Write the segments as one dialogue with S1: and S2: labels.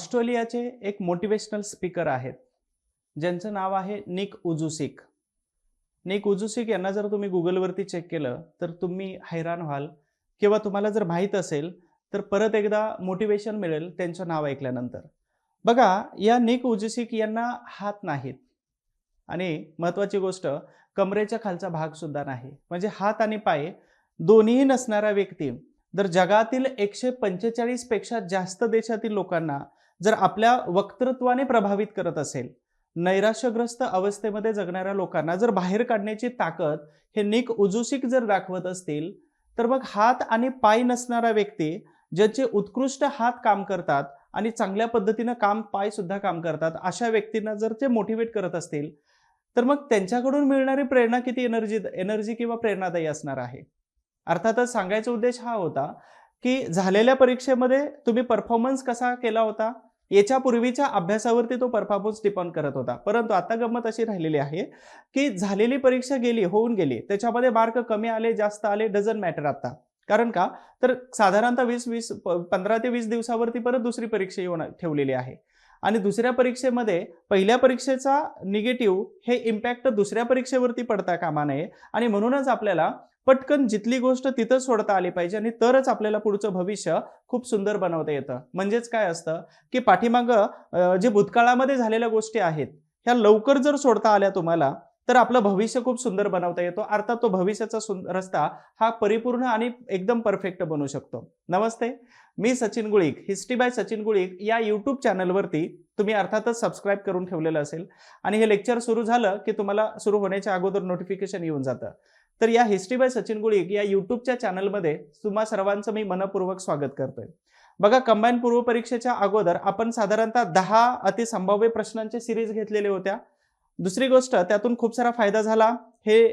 S1: ऑस्ट्रेलियाचे एक motivational speaker आहेत, ज्यांचं नाव आहे निक उजुसिक. निक उजुसिक यांना जर तुम्ही Googleवरती चेक केलं, तर तुम्ही हैराण व्हाल किंवा तुम्हाला जर माहीत असेल, तर परत एकदा मोटिवेशन मिळेल त्यांचं नाव ऐकल्यानंतर. बघा, या निक उजुसिक यांना हात नाहीत आणि महत्त्वाची गोष्ट कमरेच्या खालचा भाग सुद्धा नाही. म्हणजे हात आणि पाय दोन्हीही नसणारा व्यक्ती जर जगातील 145 पेक्षा जास्त देशातील लोकांना जर आपल्या वक्तृत्वाने प्रभावित करत असेल, नैराश्यग्रस्त अवस्थेमध्ये जगणाऱ्या लोकांना जर बाहेर काढण्याची ताकद हे निक उजुसिक जर दाखवत असतील, तर मग हात आणि पाय नसणारा व्यक्ती ज्याचे उत्कृष्ट हात काम करतात आणि चांगल्या पद्धतीनं पाय सुद्धा काम करतात, अशा व्यक्तींना जर ते मोटिवेट करत असतील, तर मग त्यांच्याकडून मिळणारी प्रेरणा किती एनर्जी किंवा प्रेरणादायी असणार आहे. अर्थातच सांगायचा उद्देश हा होता, की झालेल्या परीक्षेमध्ये तुम्ही परफॉर्मन्स कसा केला होता, याच्या पूर्वीच्या अभ्यासावरती तो परफॉर्मन्स डिपेंड करत होता. परंतु आता गंमत अशी राहिलेली आहे, की झालेली परीक्षा होऊन गेली. त्याच्यामध्ये मार्क कमी आले, जास्त आले, डझंट मॅटर आता. कारण का? तर साधारणतः 15 ते 20 दिवसावरती परत दुसरी परीक्षा येऊन ठेवलेली आहे. आणि दुसऱ्या परीक्षेमध्ये पहिल्या परीक्षेचा निगेटिव्ह हे इम्पॅक्ट दुसऱ्या परीक्षेवरती पडता कामा नये आणि म्हणूनच आपल्याला पटकन जिथली गोष्ट तिथं सोडता आली पाहिजे आणि तरच आपल्याला पुढचं भविष्य खूप सुंदर बनवता येतं. म्हणजेच काय असतं, की पाठीमागं जे भूतकाळामध्ये झालेल्या गोष्टी आहेत, ह्या लवकर जर सोडता आल्या तुम्हाला, तर आपलं भविष्य खूप सुंदर बनवता येतो. अर्थात तो भविष्याचा रस्ता हा परिपूर्ण आणि एकदम परफेक्ट बनू शकतो. नमस्ते, मी सचिन गुळिक. हिस्ट्री बाय सचिन गुळिक या यूट्यूब चॅनलवरती तुम्ही अर्थातच सबस्क्राईब करून ठेवलेलं असेल आणि हे लेक्चर सुरू झालं की तुम्हाला सुरू होण्याच्या अगोदर नोटिफिकेशन येऊन जातं. तर या हिस्ट्री बाय सचिन गुळिक या यूट्यूबच्या चॅनलमध्ये तुम्हा सर्वांचं मी मनपूर्वक स्वागत करतोय. बघा, कंबाईन पूर्व परीक्षेच्या अगोदर आपण साधारणतः 10 अतिसंभाव्य प्रश्नांचे सिरीज घेतलेले होत्या. दुसरी गोष्ट, त्यातून खूप सारा फायदा झाला हे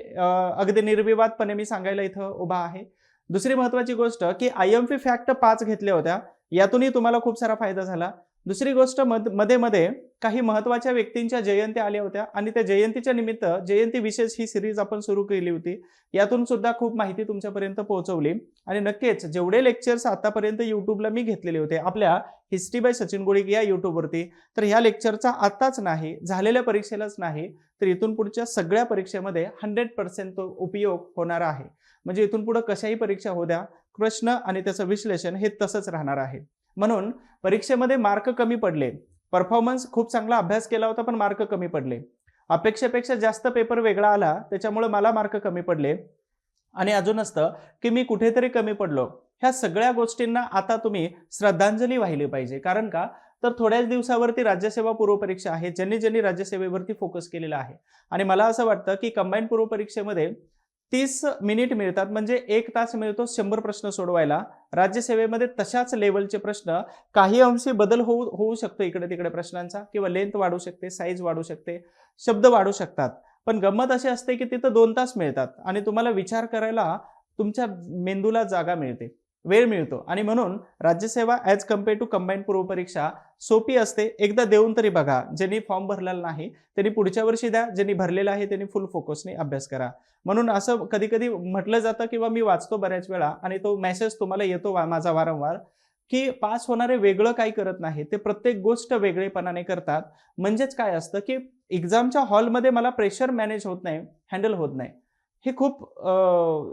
S1: अगदी निर्विवादपणे मी सांगायला इथं उभा आहे. दुसरी महत्त्वाची गोष्ट, की IMP फॅक्ट 5 घेतल्या होत्या, यातूनही तुम्हाला खूप सारा फायदा झाला. दुसरी गोष्ट, मध्ये काही महत्त्वाच्या व्यक्तींच्या जयंत्या आल्या होत्या आणि त्या जयंतीच्या निमित्त जयंती विशेष ही सिरीज आपण सुरू केली होती. यातून सुद्धा खूप माहिती तुमच्यापर्यंत पोहोचवली आणि नक्कीच जेवढे लेक्चर्स आतापर्यंत यूट्यूबला मी घेतलेले होते आपल्या हिस्ट्री बाय सचिन गुळिक या यूट्यूबवरती, तर ह्या लेक्चरचा आताच नाही, झालेल्या परीक्षेलाच नाही, तर इथून पुढच्या सगळ्या परीक्षेमध्ये 100% तो उपयोग होणार आहे. म्हणजे इथून पुढे कशाही परीक्षा हो द्या, प्रश्न आणि त्याचं विश्लेषण हे तसंच राहणार आहे. म्हणून परीक्षेमध्ये मार्क कमी पडले, परफॉर्मन्स खूप चांगला अभ्यास केला होता पण मार्क कमी पडले, अपेक्षेपेक्षा जास्त पेपर वेगळा आला त्याच्यामुळे मला मार्क कमी पडले आणि अजून असतं की मी कुठेतरी कमी पडलो. ह्या सगळ्या गोष्टींना आता तुम्ही श्रद्धांजली वाहिली पाहिजे. कारण का? तर थोड्याच दिवसावरती राज्यसेवा पूर्व परीक्षा आहे, ज्यांनी राज्यसेवेवरती फोकस केलेला आहे आणि मला असं वाटतं की कंबाईन पूर्व परीक्षेमध्ये 30 मिनिट मिळतात, म्हणजे 1 तास मिळतो 100 प्रश्न सोडवायला. राज्यसेवेमध्ये तशाच लेवलचे प्रश्न, काही अंशी बदल होऊ शकतो इकडे तिकडे प्रश्नांचा, किंवा लेंथ वाढू शकते, साईज वाढू शकते, शब्द वाढू शकतात. पण गंमत अशी असते की तिथं 2 तास मिळतात आणि तुम्हाला विचार करायला तुमच्या मेंदूला जागा मिळते, वेळ मिळतो आणि म्हणून राज्यसेवा ॲज कम्पेअर टू कंबाईन पूर्व परीक्षा सोपी असते. एकदा देऊन तरी बघा. ज्यांनी फॉर्म भरलेला नाही त्यांनी पुढच्या वर्षी द्या, ज्यांनी भरलेला आहे त्यांनी फुल फोकसने अभ्यास करा. म्हणून असं कधी कधी म्हटलं जातं किंवा मी वाचतो बऱ्याच वेळा आणि तो मेसेज तुम्हाला येतो माझा वारंवार, की पास होणारे वेगळं काही करत नाही, ते प्रत्येक गोष्ट वेगळेपणाने करतात. म्हणजेच काय असतं की एक्झामच्या हॉलमध्ये मला प्रेशर मॅनेज होत नाही, हँडल होत नाही. ही खूप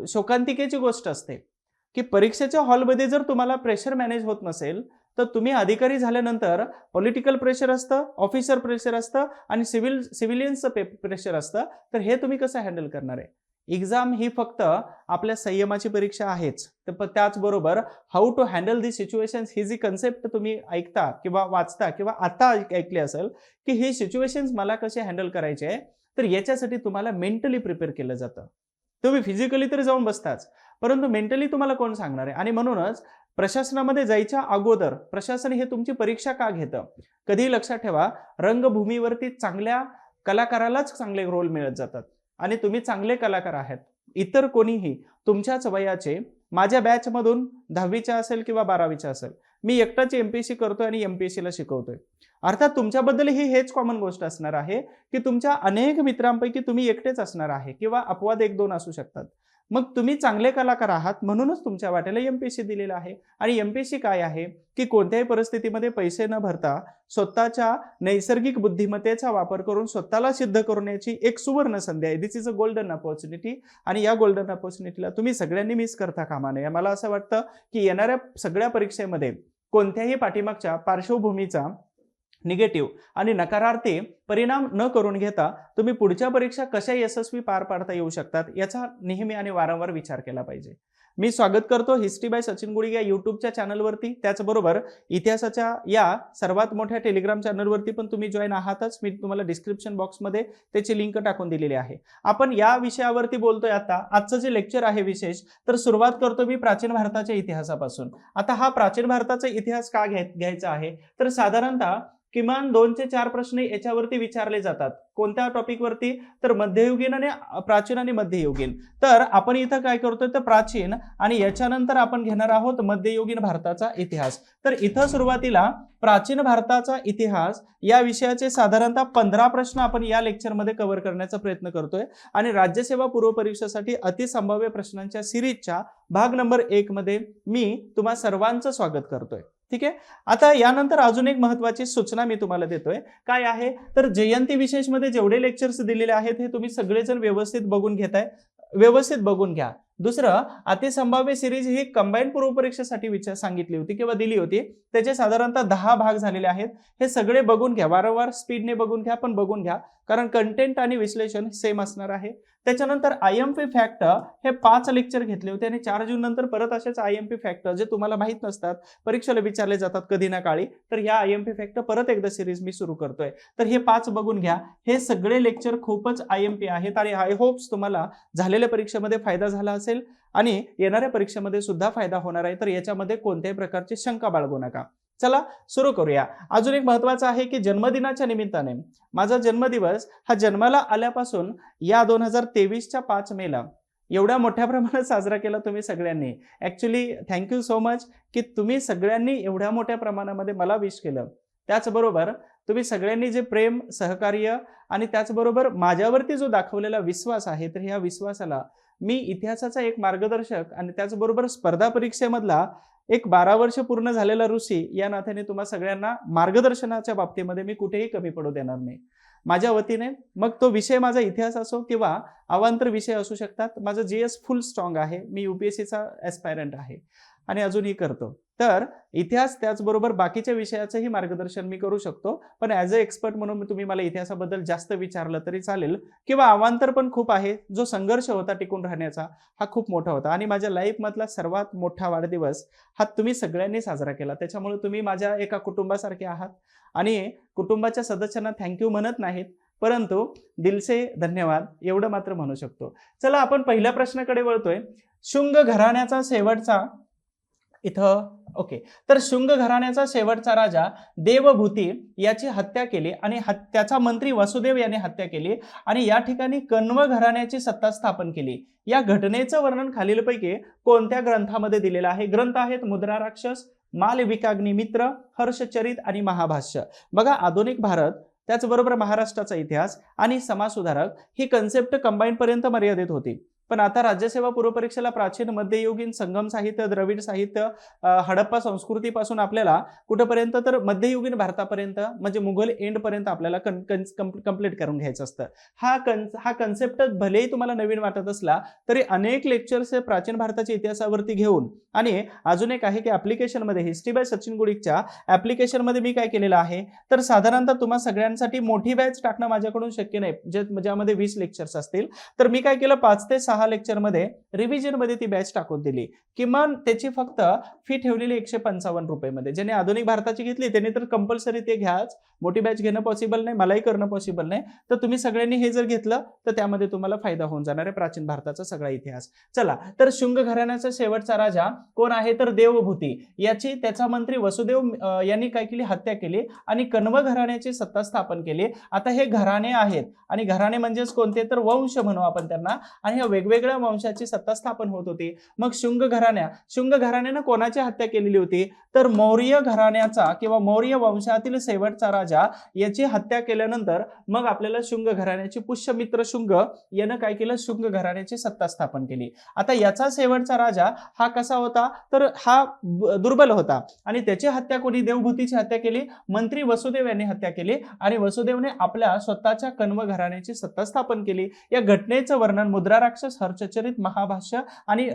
S1: शोकांतिकेची गोष्ट असते की परीक्षेच्या हॉलमध्ये जर तुम्हाला प्रेशर मॅनेज होत नसेल, तर तुम्ही अधिकारी झाल्यानंतर पॉलिटिकल प्रेशर असतं, ऑफिसर प्रेशर असतं आणि सिव्हिलियन्सचं प्रेशर असतं. तर हे तुम्ही कसं हँडल करणार आहे? एक्झाम ही फक्त आपल्या संयमाची परीक्षा आहेच, तर त्याचबरोबर how to handle the situations ही जी कन्सेप्ट तुम्ही ऐकता किंवा वाचता किंवा आता ऐकली असेल, की ही सिच्युएशन्स मला कसे हँडल करायचे आहे, तर याच्यासाठी तुम्हाला मेंटली प्रिपेअर केलं जातं. तुम्ही फिजिकली तरी जाऊन बसताच, परंतु मेंटली तुम्हाला कोण सांगणार आहे? आणि म्हणूनच प्रशासनामध्ये जायच्या अगोदर प्रशासन हे तुमची परीक्षा का घेतं? कधीही लक्षात ठेवा, रंगभूमीवरती चांगल्या कलाकारालाच चांगले रोल मिळत जातात आणि तुम्ही चांगले कलाकार आहात. इतर कोणीही तुमच्याच वयाचे, माझ्या बॅचमधून 10वीच्या असेल किंवा 12वीच्या असेल, मी एकटाच MPSC करतोय आणि MPSCला शिकवतोय. अर्थात तुमच्याबद्दलही हेच कॉमन गोष्ट असणार आहे की तुमच्या अनेक मित्रांपैकी तुम्ही एकटेच असणार आहे किंवा अपवाद 1-2 असू शकतात. मग तुम्ही चांगले कलाकार आहात म्हणूनच तुमच्या वाट्याला एमपीएससी दिलेलं आहे. आणि एमपीएससी काय आहे की कोणत्याही परिस्थितीमध्ये पैसे न भरता स्वतःच्या नैसर्गिक बुद्धिमत्तेचा वापर करून स्वतःला सिद्ध करण्याची एक सुवर्ण संधी आहे. दिस इज अ गोल्डन अपॉर्च्युनिटी. आणि या गोल्डन अपॉर्च्युनिटीला तुम्ही सगळ्यांनी मिस करता कामा नये. मला असं वाटतं की येणाऱ्या सगळ्या परीक्षेमध्ये कोणत्याही पाठीमागच्या पार्श्वभूमीचा निगेटिव्ह आणि नकारार्थी परिणाम न करून घेता तुम्ही पुढच्या परीक्षा कशा यशस्वी पार पाडता येऊ शकतात याचा नेहमी आणि वारंवार विचार केला पाहिजे. मी स्वागत करतो हिस्ट्री बाय सचिन गुडिग या यूट्यूबच्या चॅनलवरती. त्याचबरोबर इतिहासाच्या या सर्वात मोठ्या टेलिग्राम चॅनलवरती पण तुम्ही जॉईन आहातच. मी तुम्हाला डिस्क्रिप्शन बॉक्समध्ये त्याची लिंक टाकून दिलेली आहे. आपण या विषयावरती बोलतोय. आता आजचं जे लेक्चर आहे विशेष तर सुरुवात करतो मी प्राचीन भारताच्या इतिहासापासून. आता हा प्राचीन भारताचा इतिहास का घ्यायचा आहे तर साधारणतः किमान 2 ते 4 प्रश्न याच्यावरती विचारले जातात. कोणत्या टॉपिकवरती तर मध्ययुगीन आणि प्राचीन आणि मध्ययुगीन. तर आपण इथं काय करतोय तर प्राचीन आणि याच्यानंतर आपण घेणार आहोत मध्ययुगीन भारताचा इतिहास. तर इथं सुरुवातीला प्राचीन भारताचा इतिहास या विषयाचे साधारणतः 15 प्रश्न आपण या लेक्चरमध्ये कव्हर करण्याचा प्रयत्न करतोय. आणि राज्यसेवा पूर्व परीक्षेसाठी अतिसंभाव्य प्रश्नांच्या सिरीजच्या भाग नंबर 1 मध्ये मी तुम्हा सर्वांचं स्वागत करतोय. ठीक आहे. आता यानंतर अजून एक महत्त्वाची सूचना मी तुम्हाला देतोय. काय आहे तर जयंती विशेषमध्ये जेवढे लेक्चर्स दिलेले आहेत हे तुम्ही सगळेजण व्यवस्थित बघून घेताय. व्यवस्थित बघून घ्या. दुसरं अतिसंभाव्य सिरीज ही कंबाईन पूर्व परीक्षेसाठी सांगितली होती किंवा दिली होती. त्याचे साधारणतः 10 भाग झालेले आहेत. हे सगळे बघून घ्या. वारंवार स्पीडने बघून घ्या पण बघून घ्या कारण कंटेंट आणि विश्लेषण सेम असणार आहे. त्याच्यानंतर आयएमपी फॅक्ट हे 5 लेक्चर घेतले होते आणि 4 जून नंतर परत असेच आयएमपी फॅक्ट जे तुम्हाला माहित नसतात परीक्षेला विचारले जातात कधी ना काळी. तर ह्या आयएमपी फॅक्ट परत एकदा सिरीज मी सुरू करतोय. तर हे 5 बघून घ्या. हे सगळे लेक्चर खूपच आयएमपी आहेत आणि आय होप्स तुम्हाला झालेल्या परीक्षेमध्ये फायदा झाला असेल आणि येणाऱ्या परीक्षेमध्ये सुद्धा फायदा होणार आहे. तर याच्यामध्ये कोणत्याही प्रकारची शंका बाळगू नका. चला सुरू करूया. अजून एक महत्त्वाचं आहे की जन्मदिनाच्या निमित्ताने माझा जन्मदिवस हा जन्माला आल्यापासून या 2023च्या 5 मेला एवढ्या मोठ्या प्रमाणात साजरा केला तुम्ही सगळ्यांनी. ऍक्च्युली थँक्यू सो मच की तुम्ही सगळ्यांनी एवढ्या मोठ्या प्रमाणामध्ये मला विश केलं. त्याचबरोबर तुम्ही सगळ्यांनी जे प्रेम सहकार्य आणि त्याचबरोबर माझ्यावरती जो दाखवलेला विश्वास आहे तर ह्या विश्वासाला मी इतिहासाचा एक मार्गदर्शक आणि त्याचबरोबर स्पर्धा परीक्षेमधला एक 12 वर्ष पूर्ण झालेला ऋषी या नात्याने तुम्हा सगळ्यांना मार्गदर्शनाच्या बाबतीमध्ये मी कुठेही कमी पडू देणार नाही माझ्या वतीने. मग तो विषय माझा इतिहास असो किंवा अवांतर विषय असू शकतात. माझं जीएस फुल स्ट्रॉंग आहे. मी यूपीएससीचा ॲस्पायरंट आहे आणि अजूनही करतो. तर इतिहास त्याचबरोबर बाकीच्या विषयाचंही मार्गदर्शन मी करू शकतो. पण ॲज अ एक्सपर्ट म्हणून तुम्ही मला इतिहासाबद्दल जास्त विचारलं तरी चालेल. किंवा अवांतर पण खूप आहे. जो संघर्ष होता टिकून राहण्याचा हा खूप मोठा होता आणि माझ्या लाईफमधला सर्वात मोठा वाढदिवस हा तुम्ही सगळ्यांनी साजरा केला. त्याच्यामुळे तुम्ही माझ्या एका कुटुंबासारखे आहात आणि कुटुंबाच्या सदस्यांना थँक्यू म्हणत नाहीत परंतु दिलसे धन्यवाद एवढं मात्र म्हणू शकतो. चला आपण पहिल्या प्रश्नाकडे वळतोय. शुंग घराण्याचा शेवटचा इथं ओके तर शुंग घराण्याचा शेवटचा राजा देवभूती याची हत्या केली आणि त्याचा मंत्री वसुदेव याने हत्या केली आणि या ठिकाणी कण्व घराण्याची सत्ता स्थापन केली. या घटनेचं वर्णन खालीलपैकी कोणत्या ग्रंथामध्ये दिलेलं आहे? ग्रंथ आहेत मुद्रा राक्षस, मालविकाग्निमित्र, हर्षचरित आणि महाभाष्य. बघा आधुनिक भारत त्याचबरोबर महाराष्ट्राचा इतिहास आणि समाजसुधारक ही कन्सेप्ट कंबाईन पर्यंत मर्यादित होती. पण आता राज्यसेवा पूर्व परीक्षेला प्राचीन मध्ययुगीन संगम साहित्य द्रविड साहित्य हडप्पा संस्कृतीपासून आपल्याला कुठपर्यंत तर मध्ययुगीन भारतापर्यंत म्हणजे मुघल एंड पर्यंत आपल्याला कंप्लीट करून घ्यायचं असतं. हा कन्सेप्ट भलेही तुम्हाला नवीन वाटत असला तरी अनेक लेक्चर्स प्राचीन भारताच्या इतिहासावरती घेऊन आणि अजून एक आहे की ऍप्लिकेशनमध्ये हिस्ट्री बाय सचिन गुडिगच्या ऍप्लिकेशनमध्ये मी काय केलेलं आहे तर साधारणतः तुम्हा सगळ्यांसाठी मोठी बॅच टाकणं माझ्याकडून शक्य नाही ज्यामध्ये 20 लेक्चर्स असतील. तर मी काय केलं 5 ते 6 लेक्चर मध्ये रिव्हिजन मध्ये ती बॅच टाकून दिली. किमान त्याची फक्त फी ठेवलेली 155 रुपये मध्ये. ज्याने आधुनिक भारताची घेतली त्याने तर कंपल्सरी ते घ्याच. मोठी बॅच घेणं पॉसिबल नाही, मलाही करणं पॉसिबल नाही. तर तुम्ही सगळ्यांनी हे जर घेतलं तर त्यामध्ये तुम्हाला फायदा होऊन जाणार आहे प्राचीन भारताचा सगळा इतिहास. चला तर शुंग घराण्याचा शेवटचा राजा कोण आहे तर देवभूती याची त्याचा मंत्री वसुदेव यांनी काय केली हत्या केली आणि कण्व घराण्याची सत्ता स्थापन केली. आता हे घराणे आहेत आणि घराणे म्हणजेच कोणते तर वंश म्हणू आपण त्यांना आणि हे वेगवेगळ्या वंशाची सत्ता स्थापन होत होती. मग शुंग घराण्यानं कोणाची हत्या केलेली होती, तर मौर्य घराण्याचा किंवा मौर्य वंशातील शेवटचा राजा याची हत्या केल्यानंतर मग आपल्याला शुंग घराण्याची पुष्यमित्र शुंग यानं काय केलं, शुंग घराण्याची सत्ता स्थापन केली. आता याचा शेवटचा राजा हा कसा होता, तर हा दुर्बल होता आणि त्याची हत्या कोणी, देवभूतीची हत्या केली, मंत्री वसुदेव यांनी हत्या केली आणि वसुदेवने आपल्या स्वतःच्या कण्व घराण्याची सत्ता स्थापन केली. या घटनेचं वर्णन मुद्रा राक्षस, हर्षचरित, महाभाष्य आणि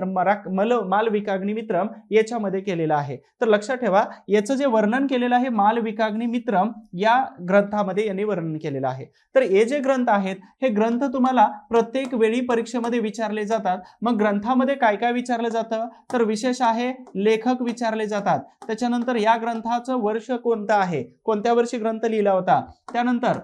S1: मालविकाग्निमित्रम याच्यामध्ये केलेलं आहे. तर लक्षात ठेवा, याचं जे वर्णन केलेलं आहे मालविकाग्निमित्रम या ग्रंथामध्ये यांनी वर्णन केलेलं आहे. तर हे जे ग्रंथ आहेत हे ग्रंथ तुम्हाला प्रत्येक वेळी परीक्षेमध्ये विचारले जातात. मग ग्रंथामध्ये काय काय विचारलं जातं, तर विशेष आहे लेखक विचारले जातात. त्याच्यानंतर या ग्रंथाचं वर्ष कोणतं आहे, कोणत्या वर्षी ग्रंथ लिहिला होता, त्यानंतर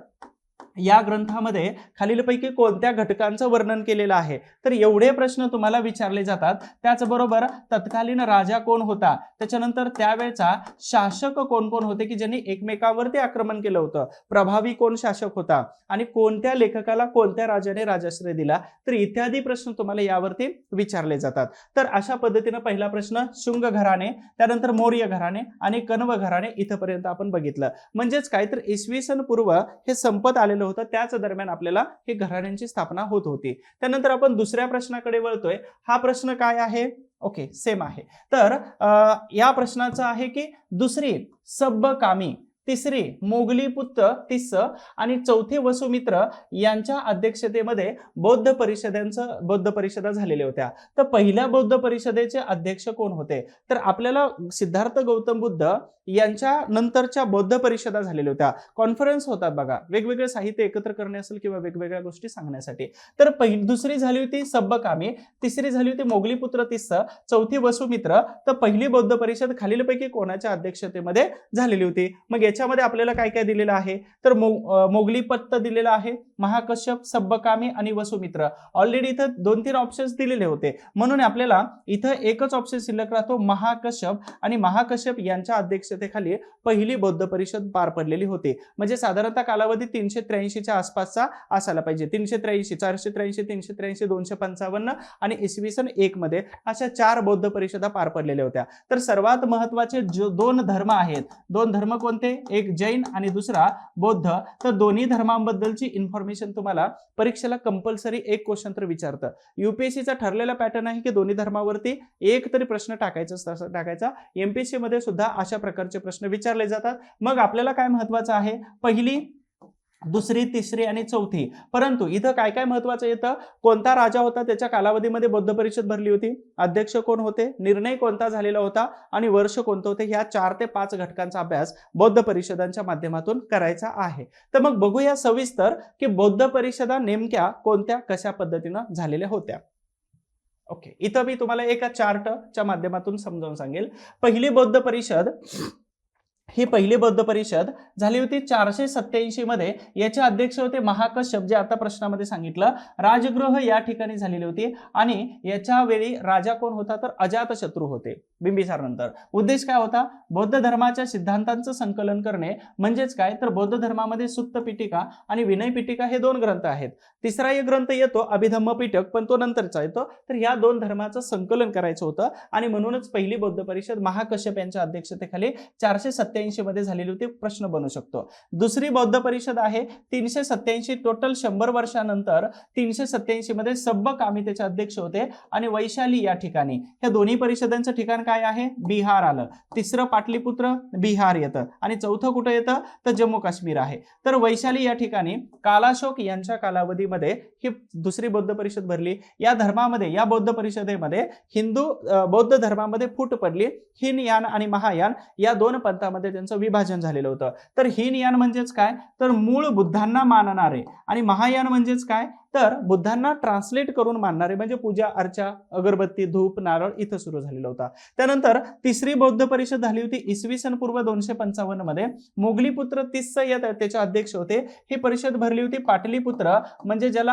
S1: या ग्रंथामध्ये खालीलपैकी कोणत्या घटकांचं वर्णन केलेलं आहे. तर एवढे प्रश्न तुम्हाला विचारले जातात. त्याचबरोबर तत्कालीन राजा कोण होता, त्याच्यानंतर त्यावेळचा शासक कोण कोण होते की ज्यांनी एकमेकांवरती आक्रमण केलं होतं, प्रभावी कोण शासक होता आणि कोणत्या लेखकाला कोणत्या राजाने राजाश्रय दिला, तर इत्यादी प्रश्न तुम्हाला यावरती विचारले जातात. तर अशा पद्धतीने पहिला प्रश्न शुंग घराणे, त्यानंतर मौर्य घराणे आणि कण्व घराणे इथपर्यंत आपण बघितलं. म्हणजेच काय, तर इसवी सन पूर्व हे संपत आलेलं होतं, त्याच दरम्यान आपल्याला ही घराण्यांची स्थापना होत होती. त्यानंतर आपण दुसऱ्या प्रश्नाकडे वळतोय. हा प्रश्न काय आहे, ओके सेम आहे. तर या प्रश्नाचं आहे की दुसरी सब्बकामी, तिसरी मोगलीपुत्र तिस्स आणि चौथी वसुमित्र यांच्या अध्यक्षतेमध्ये बौद्ध परिषदा झालेल्या होत्या. तर पहिल्या बौद्ध परिषदेचे अध्यक्ष कोण होते, तर आपल्याला सिद्धार्थ गौतम बुद्ध यांच्या नंतरच्या बौद्ध परिषदा झालेल्या होत्या. कॉन्फरन्स होतात बघा, वेगवेगळे साहित्य एकत्र करणे असेल किंवा वेगवेगळ्या गोष्टी सांगण्यासाठी. तर दुसरी झाली होती सब्बकामी, तिसरी झाली होती मोगलीपुत्र तिस्स, चौथी वसुमित्र. तर पहिली बौद्ध परिषद खालीलपैकी कोणाच्या अध्यक्षतेमध्ये झालेली होती. मग याच्यामध्ये आपल्याला काय काय दिलेलं आहे, तर मोगलीपत्त दिलेला आहे, महाकश्यप, सब्बकामी आणि वसुमित्र. ऑलरेडी इथं 2-3 ऑप्शन्स दिलेले होते, म्हणून आपल्याला इथं एकच ऑप्शन शिल्लक राहतो महाकश्यप, आणि महाकश्यप यांच्या अध्यक्षतेखाली पहिली बौद्ध परिषद पार पडलेली होती. म्हणजे साधारणतः कालावधी 383च्या आसपासचा असायला पाहिजे. 383, 483, 383, 255 आणि इसवी सन 1 मध्ये अशा 4 बौद्ध परिषदा पार पडलेल्या होत्या. तर सर्वात महत्वाचे जो 2 धर्म आहेत, 2 धर्म कोणते, एक जैन आणि दुसरा बौद्ध. तर दोन्ही धर्मांबद्दलची इन्फॉर्मेशन तुम्हाला परीक्षेला कंपल्सरी एक क्वेश्चन तर विचारतं. युपीएससीचा ठरलेला पॅटर्न आहे की दोन्ही धर्मावरती एक तरी प्रश्न टाकायचा. एमपीएससी मध्ये सुद्धा अशा प्रकारचे प्रश्न विचारले जातात. मग आपल्याला काय महत्वाचं आहे, पहिली, दुसरी, तिसरी आणि चौथी. परंतु इथं काय काय महत्वाचं येतं, कोणता राजा होता, त्याच्या कालावधीमध्ये बौद्ध परिषद भरली होती, अध्यक्ष कोण होते, निर्णय कोणता झालेला होता आणि वर्ष कोणतं होते. ह्या 4 ते 5 घटकांचा अभ्यास बौद्ध परिषदांच्या माध्यमातून करायचा आहे. तर मग बघूया सविस्तर की बौद्ध परिषदा नेमक्या कोणत्या कशा पद्धतीनं झालेल्या होत्या. ओके, इथं मी तुम्हाला एका चार्टच्या माध्यमातून समजावून सांगेल. पहिली बौद्ध परिषद झाली होती 487 मध्ये. याचे अध्यक्ष होते महाकश्यप, जे आता प्रश्नामध्ये सांगितलं. राजगृह या ठिकाणी झालेली होती आणि याच्या वेळी राजा कोण होता, तर अजातशत्रू होते बिंबिसार नंतर. उद्देश काय होता, बौद्ध धर्माच्या सिद्धांतांचं संकलन करणे. म्हणजेच काय, तर बौद्ध धर्मामध्ये सुत्त पिटिका आणि विनय पिटिका हे 2 ग्रंथ आहेत. तिसरा एक ग्रंथ येतो अभिधम्म पिटक, पण तो नंतरचा येतो. तर या 2 धर्माचं संकलन करायचं होतं आणि म्हणूनच पहिली बौद्ध परिषद महाकश्यप यांच्या अध्यक्षतेखाली 487 मध्ये झालेली होती. प्रश्न बनू शकतो. दुसरी बौद्ध परिषद आहे 387, टोटल 100 वर्षानंतर 387 मध्ये सब्बकामी त्याचे अध्यक्ष होते आणि वैशाली या ठिकाणी. ह्या दोन्ही परिषदांचं ठिकाण काय आहे, बिहार आलं. तिसरं पाटलीपुत्र बिहार येतं आणि चौथं कुठं येतं, तर जम्मू काश्मीर आहे. तर वैशाली या ठिकाणी कालाशोक यांच्या कालावधीमध्ये ही दुसरी बौद्ध परिषद भरली. या बौद्ध परिषदेमध्ये बौद्ध धर्मामध्ये फूट पडली. हीनयान आणि महायान या 2 पंथामध्ये त्यांचं विभाजन झालेलं होतं. तर हीनयान म्हणजेच काय, तर मूळ बुद्धांना मानणारे, आणि महायान म्हणजेच काय, तर बुद्धांना ट्रान्सलेट करून मानणारे, म्हणजे पूजा अर्चा, अगरबत्ती, धूप, नारळ इथं सुरू झालेला होता. त्यानंतर तिसरी बौद्ध परिषद झाली होती इसवी सन पूर्व 255 मध्ये. मोगलीपुत्र तिस्स त्याचे अध्यक्ष होते. ही परिषद भरली होती पाटलीपुत्र, म्हणजे ज्याला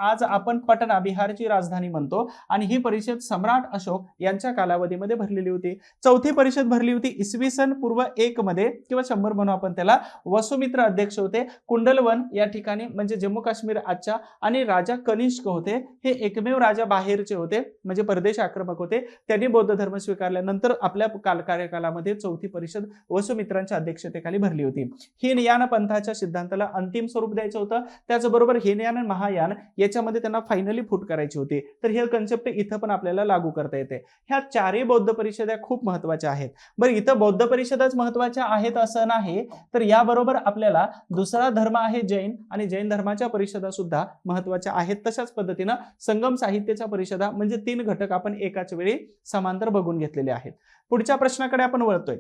S1: आज आपण पटना बिहारची राजधानी म्हणतो, आणि ही परिषद सम्राट अशोक यांच्या कालावधीमध्ये भरलेली होती. चौथी परिषद भरली होती इसवी सन पूर्व 1 मध्ये किंवा 100 म्हणू आपण त्याला. वसुमित्र अध्यक्ष होते. कुंडलवन या ठिकाणी म्हणजे जम्मू काश्मीर आजच्या, आणि आणि राजा कनिष्क होते, हे एकमेव राजा बाहेरचे होते, म्हणजे परदेश आक्रमक होते. त्यांनी बौद्ध धर्म स्वीकारल्यानंतर आपल्या कार्यकालामध्ये चौथी परिषद वसुमित्रांच्या अध्यक्षतेखाली भरली होती. हीनयान पंथाच्या सिद्धांताला अंतिम स्वरूप द्यायचं होतं. त्याचबरोबर हीनयान आणि महायान याच्यामध्ये त्यांना फायनली फूट करायची होती. तर हे कन्सेप्ट इथं पण आपल्याला लागू करता येते. ह्या चारही बौद्ध परिषदा खूप महत्वाच्या आहेत. बरं, इथं बौद्ध परिषदाच महत्वाच्या आहेत असं नाही, तर याबरोबर आपल्याला दुसरा धर्म आहे जैन, आणि जैन धर्माच्या परिषदा सुद्धा महत्वाच्या आहेत. तशाच पद्धतीनं संगम साहित्याच्या परिषदा, म्हणजे 3 घटक आपण एकाच वेळी समांतर बघून घेतलेले आहेत. पुढच्या प्रश्नाकडे आपण वळतोय.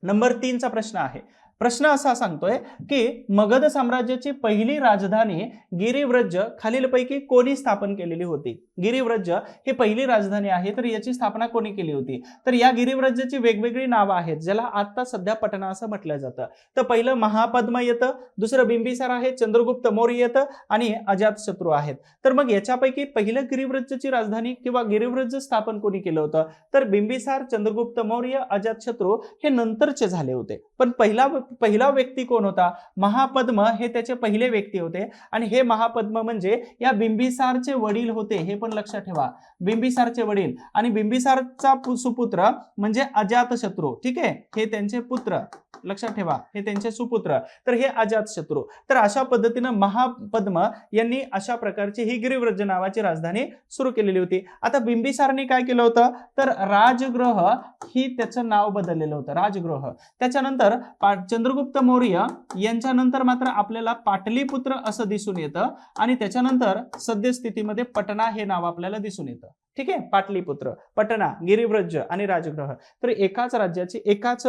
S1: नंबर 3 चा प्रश्न आहे. प्रश्न असा सांगतोय की मगध साम्राज्याची पहिली राजधानी गिरिव्रज खालीलपैकी कोणी स्थापन केलेली होती? गिरिव्रज ही पहिली राजधानी आहे, तर याची स्थापना कोणी केली होती? तर या गिरिव्रजची वेगवेगळी नावं आहेत, ज्याला आता सध्या पटना असं म्हटलं जातं. तर पहिलं महापद्म येतं, दुसरं बिंबिसार आहे, चंद्रगुप्त मौर्य येतं आणि अजातशत्रू आहेत. तर मग याच्यापैकी पहिलं गिरिव्रजची राजधानी किंवा गिरिव्रज स्थापन कोणी केलं होतं? तर बिंबिसार, चंद्रगुप्त मौर्य, अजातशत्रू हे नंतरचे झाले होते. पण पहिला व्यक्ती कोण होता? महापद्म हे त्याचे पहिले व्यक्ती होते, आणि हे महापद्म म्हणजे या बिंबिसारचे वडील होते. हे पण लक्षात ठेवा, बिंबिसारचे वडील. आणि बिंबिसारचा सुपुत्र म्हणजे अजातशत्रू. ठीक आहे, हे त्यांचे पुत्र, लक्षात ठेवा, हे त्यांचे सुपुत्र, तर हे अजातशत्रू. तर अशा पद्धतीनं महापद्म यांनी अशा प्रकारची ही गिरिव्रज नावाची राजधानी सुरू केलेली होती. आता बिंबिसारने काय केलं होतं? तर राजगृह ही त्याचं नाव बदललेलं होतं, राजगृह. त्याच्यानंतर चंद्रगुप्त मौर्य यांच्यानंतर मात्र आपल्याला पाटलीपुत्र असं दिसून येतं, आणि त्याच्यानंतर सद्यस्थितीमध्ये पटना हे नाव आपल्याला दिसून येतं. ठीक आहे, पाटलीपुत्र, पटना, गिरिव्रज आणि राजगृह, तर एकाच राज्याची, एकाच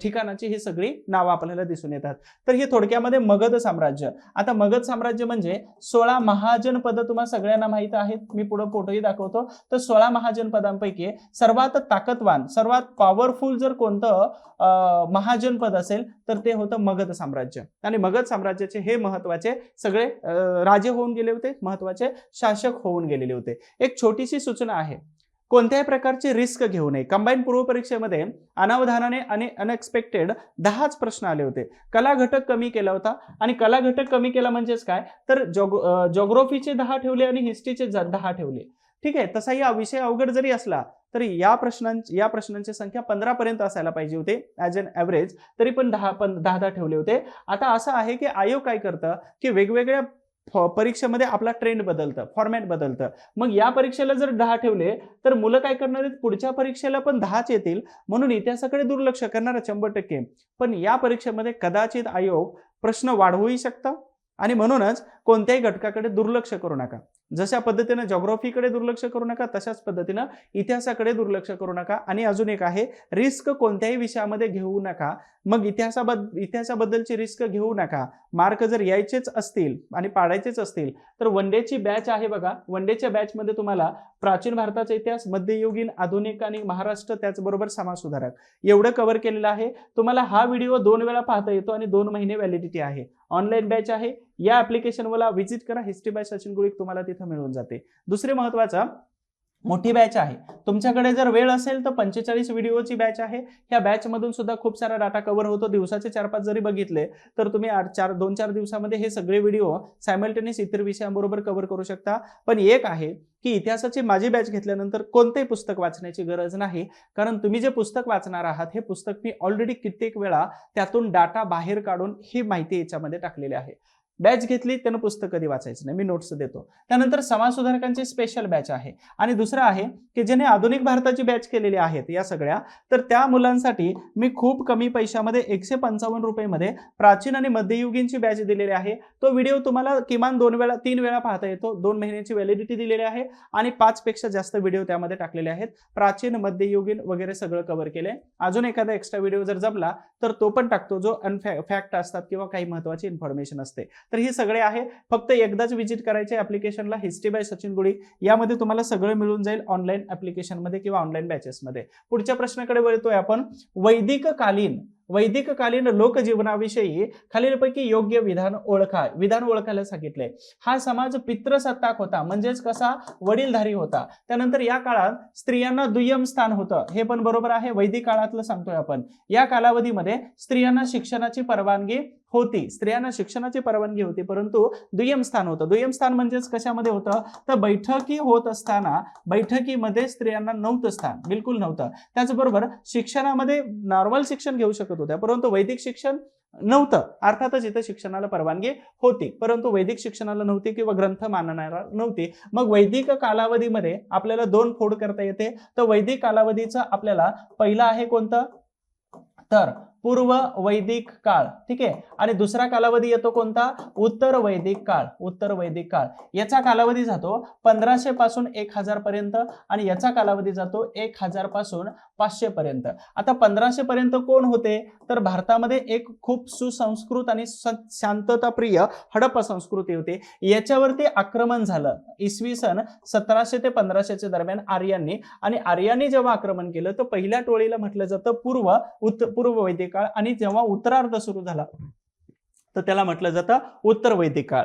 S1: ठिकाणाची ही सगळी नावं आपल्याला दिसून येतात. तर हे थोडक्यामध्ये मगध साम्राज्य. आता मगध साम्राज्य म्हणजे 16 महाजनपद तुम्हाला सगळ्यांना माहित आहेत, मी पुढे फोटोही दाखवतो. तर 16 महाजनपदांपैकी सर्वात ताकदवान, सर्वात पॉवरफुल जर कोणतं महाजनपद असेल तर ते होतं मगध साम्राज्य. आणि मगध साम्राज्याचे हे महत्वाचे सगळे राजे होऊन गेले होते, महत्वाचे शासक होऊन गेलेले होते. एक छोटीशी सूचना आहे, कोणत्याही प्रकारची रिस्क घेऊ नये. कंबाईन पूर्व परीक्षेमध्ये अनावधानाने आणि अनएक्सपेक्टेड 10च प्रश्न आले होते. कला घटक कमी केला होता, आणि कला घटक कमी केला म्हणजेच काय? तर जॉग्राफीचे 10 ठेवले आणि हिस्ट्रीचे 10 ठेवले. ठीक आहे, तसा हा विषय अवघड जरी असला तरी या प्रश्नांची संख्या 15 पर्यंत असायला पाहिजे होते ऍज अन ऍव्हरेज, तरी पण 10 ठेवले होते. आता असं आहे की आयोग काय करतं की वेगवेगळ्या परीक्षेमध्ये आपला ट्रेंड बदलतं, फॉर्मॅट बदलतं. मग या परीक्षेला जर 10 ठेवले तर मुलं काय करणार आहेत? पुढच्या परीक्षेला पण 10च येतील, म्हणून इतिहासाकडे दुर्लक्ष करणार 100%. पण या परीक्षेमध्ये कदाचित आयोग प्रश्न वाढवूही शकतं, आणि म्हणूनच कोणत्याही घटकाकडे दुर्लक्ष करू नका. जशा पद्धतीने जॉग्राफीकडे दुर्लक्ष करू नका, तशाच पद्धतीनं इतिहासाकडे दुर्लक्ष करू नका. आणि अजून एक आहे, रिस्क कोणत्याही विषयामध्ये घेऊ नका. मग इतिहासाबद्दलची रिस्क घेऊ नका. मार्क जर यायचेच असतील आणि पाडायचेच असतील तर वन डेची बॅच आहे बघा. वन डेच्या बॅचमध्ये तुम्हाला प्राचीन भारताचा इतिहास, मध्ययुगीन, आधुनिक आणि महाराष्ट्र, त्याचबरोबर समाज सुधारक एवढं कव्हर केलेलं आहे. तुम्हाला हा व्हिडिओ 2 वेळा पाहता येतो, आणि 2 महिने व्हॅलिडिटी आहे. ऑनलाईन बॅच आहे. या ऍप्लिकेशनला व्हिजिट करा, हिस्ट्री बाय सचिन गुळिक तुम्हाला तिथं मिळून जाते. दुसरे महत्वाचं, मोठी बॅच आहे. तुमच्याकडे जर वेळ असेल तर 45 व्हिडिओची बॅच आहे. ह्या बॅच मधून सुद्धा खूप सारा डाटा कव्हर होतो. दिवसाचे 4-5 जरी बघितले तर तुम्ही 2-4 दिवसामध्ये हे सगळे व्हिडिओ सायमल्टेनियस इतर विषयांबरोबर कव्हर करू शकता. पण एक आहे की इतिहासाची माझी बॅच घेतल्यानंतर कोणतेही पुस्तक वाचण्याची गरज नाही, कारण तुम्ही जे पुस्तक वाचणार आहात हे पुस्तक मी ऑलरेडी कित्येक वेळा त्यातून डाटा बाहेर काढून ही माहिती याच्यामध्ये टाकलेली आहे. बॅच घेतली त्यानं पुस्तक कधी वाचायचं नाही, मी नोट्स देतो. त्यानंतर समाज सुधारकांची स्पेशल बॅच आहे. आणि दुसरं आहे की ज्याने आधुनिक भारताची बॅच केलेली आहेत या सगळ्या, तर त्या मुलांसाठी मी खूप कमी पैशामध्ये 155 रुपये प्राचीन आणि मध्ययुगीनची बॅच दिलेली आहे. तो व्हिडिओ तुम्हाला किमान 3 वेळा पाहता येतो. 2 महिन्याची व्हॅलिडिटी दिलेली आहे, आणि 5 पेक्षा जास्त व्हिडिओ त्यामध्ये टाकलेले आहेत. प्राचीन, मध्ययुगीन वगैरे सगळं कव्हर केलंय. अजून एखादा एक्स्ट्रा व्हिडिओ जर जमला तर तो पण टाकतो, जो फॅक्ट असतात किंवा काही महत्वाची इन्फॉर्मेशन असते. तर हे सगळे आहे. फक्त एकदाच व्हिजिट करायचे ऍप्लिकेशनला, हिस्ट्री बाय सचिन गुळिक. यामध्ये तुम्हाला सगळं मिळून जाईल ऑनलाईन ऍप्लिकेशनमध्ये किंवा ऑनलाईन बॅचेसमध्ये. पुढच्या प्रश्नाकडे वळतोय आपण. वैदिक कालीन वैदिक कालीन लोकजीवनाविषयी खालीलपैकी योग्य विधान ओळखा. विधान ओळखायला सांगितले. हा समाज पितृसत्ताक होता, म्हणजेच कसा, वडीलधारी होता. त्यानंतर या काळात स्त्रियांना दुय्यम स्थान होतं, हे पण बरोबर आहे, वैदिक काळातलं सांगतोय आपण. या कालावधीमध्ये स्त्रियांना शिक्षणाची परवानगी होती, स्त्रियांना शिक्षणाची परवानगी होती, परंतु दुय्यम स्थान होतं. दुय्यम स्थान म्हणजेच कशामध्ये होतं, तर बैठकी होत असताना बैठकीमध्ये स्त्रियांना नव्हतं स्थान, बिलकुल नव्हतं. त्याचबरोबर शिक्षणामध्ये नॉर्मल शिक्षण घेऊ शकत होत्या, परंतु वैदिक शिक्षण नव्हतं. अर्थातच इथं शिक्षणाला परवानगी होती, परंतु वैदिक शिक्षणाला नव्हती किंवा ग्रंथ मानणारा नव्हती. मग वैदिक कालावधीमध्ये आपल्याला दोन फोड करता येते. तर वैदिक कालावधीचं आपल्याला पहिला आहे कोणतं, तर पूर्व वैदिक काळ, ठीक आहे. आणि दुसरा कालावधी येतो कोणता, उत्तर वैदिक काळ. उत्तर वैदिक काळ याचा कालावधी जातो 1500 पासून 1000 पर्यंत, आणि याचा कालावधी जातो 1000 पासून 500 पर्यंत. आता 1500 पर्यंत कोण होते, तर भारतामध्ये एक खूप सुसंस्कृत आणि शांतताप्रिय हडप्पा संस्कृती होती. याच्यावरती आक्रमण झालं इसवी सन 1700 ते 1500 दरम्यान आर्यांनी. आणि आर्यांनी जेव्हा आक्रमण केलं तर पहिल्या टोळीला म्हटलं जातं पूर्व वैदिक काळ, आणि जेव्हा उत्तरार्ध सुरू झाला तर त्याला म्हटलं जातं उत्तर वैदिक काळ.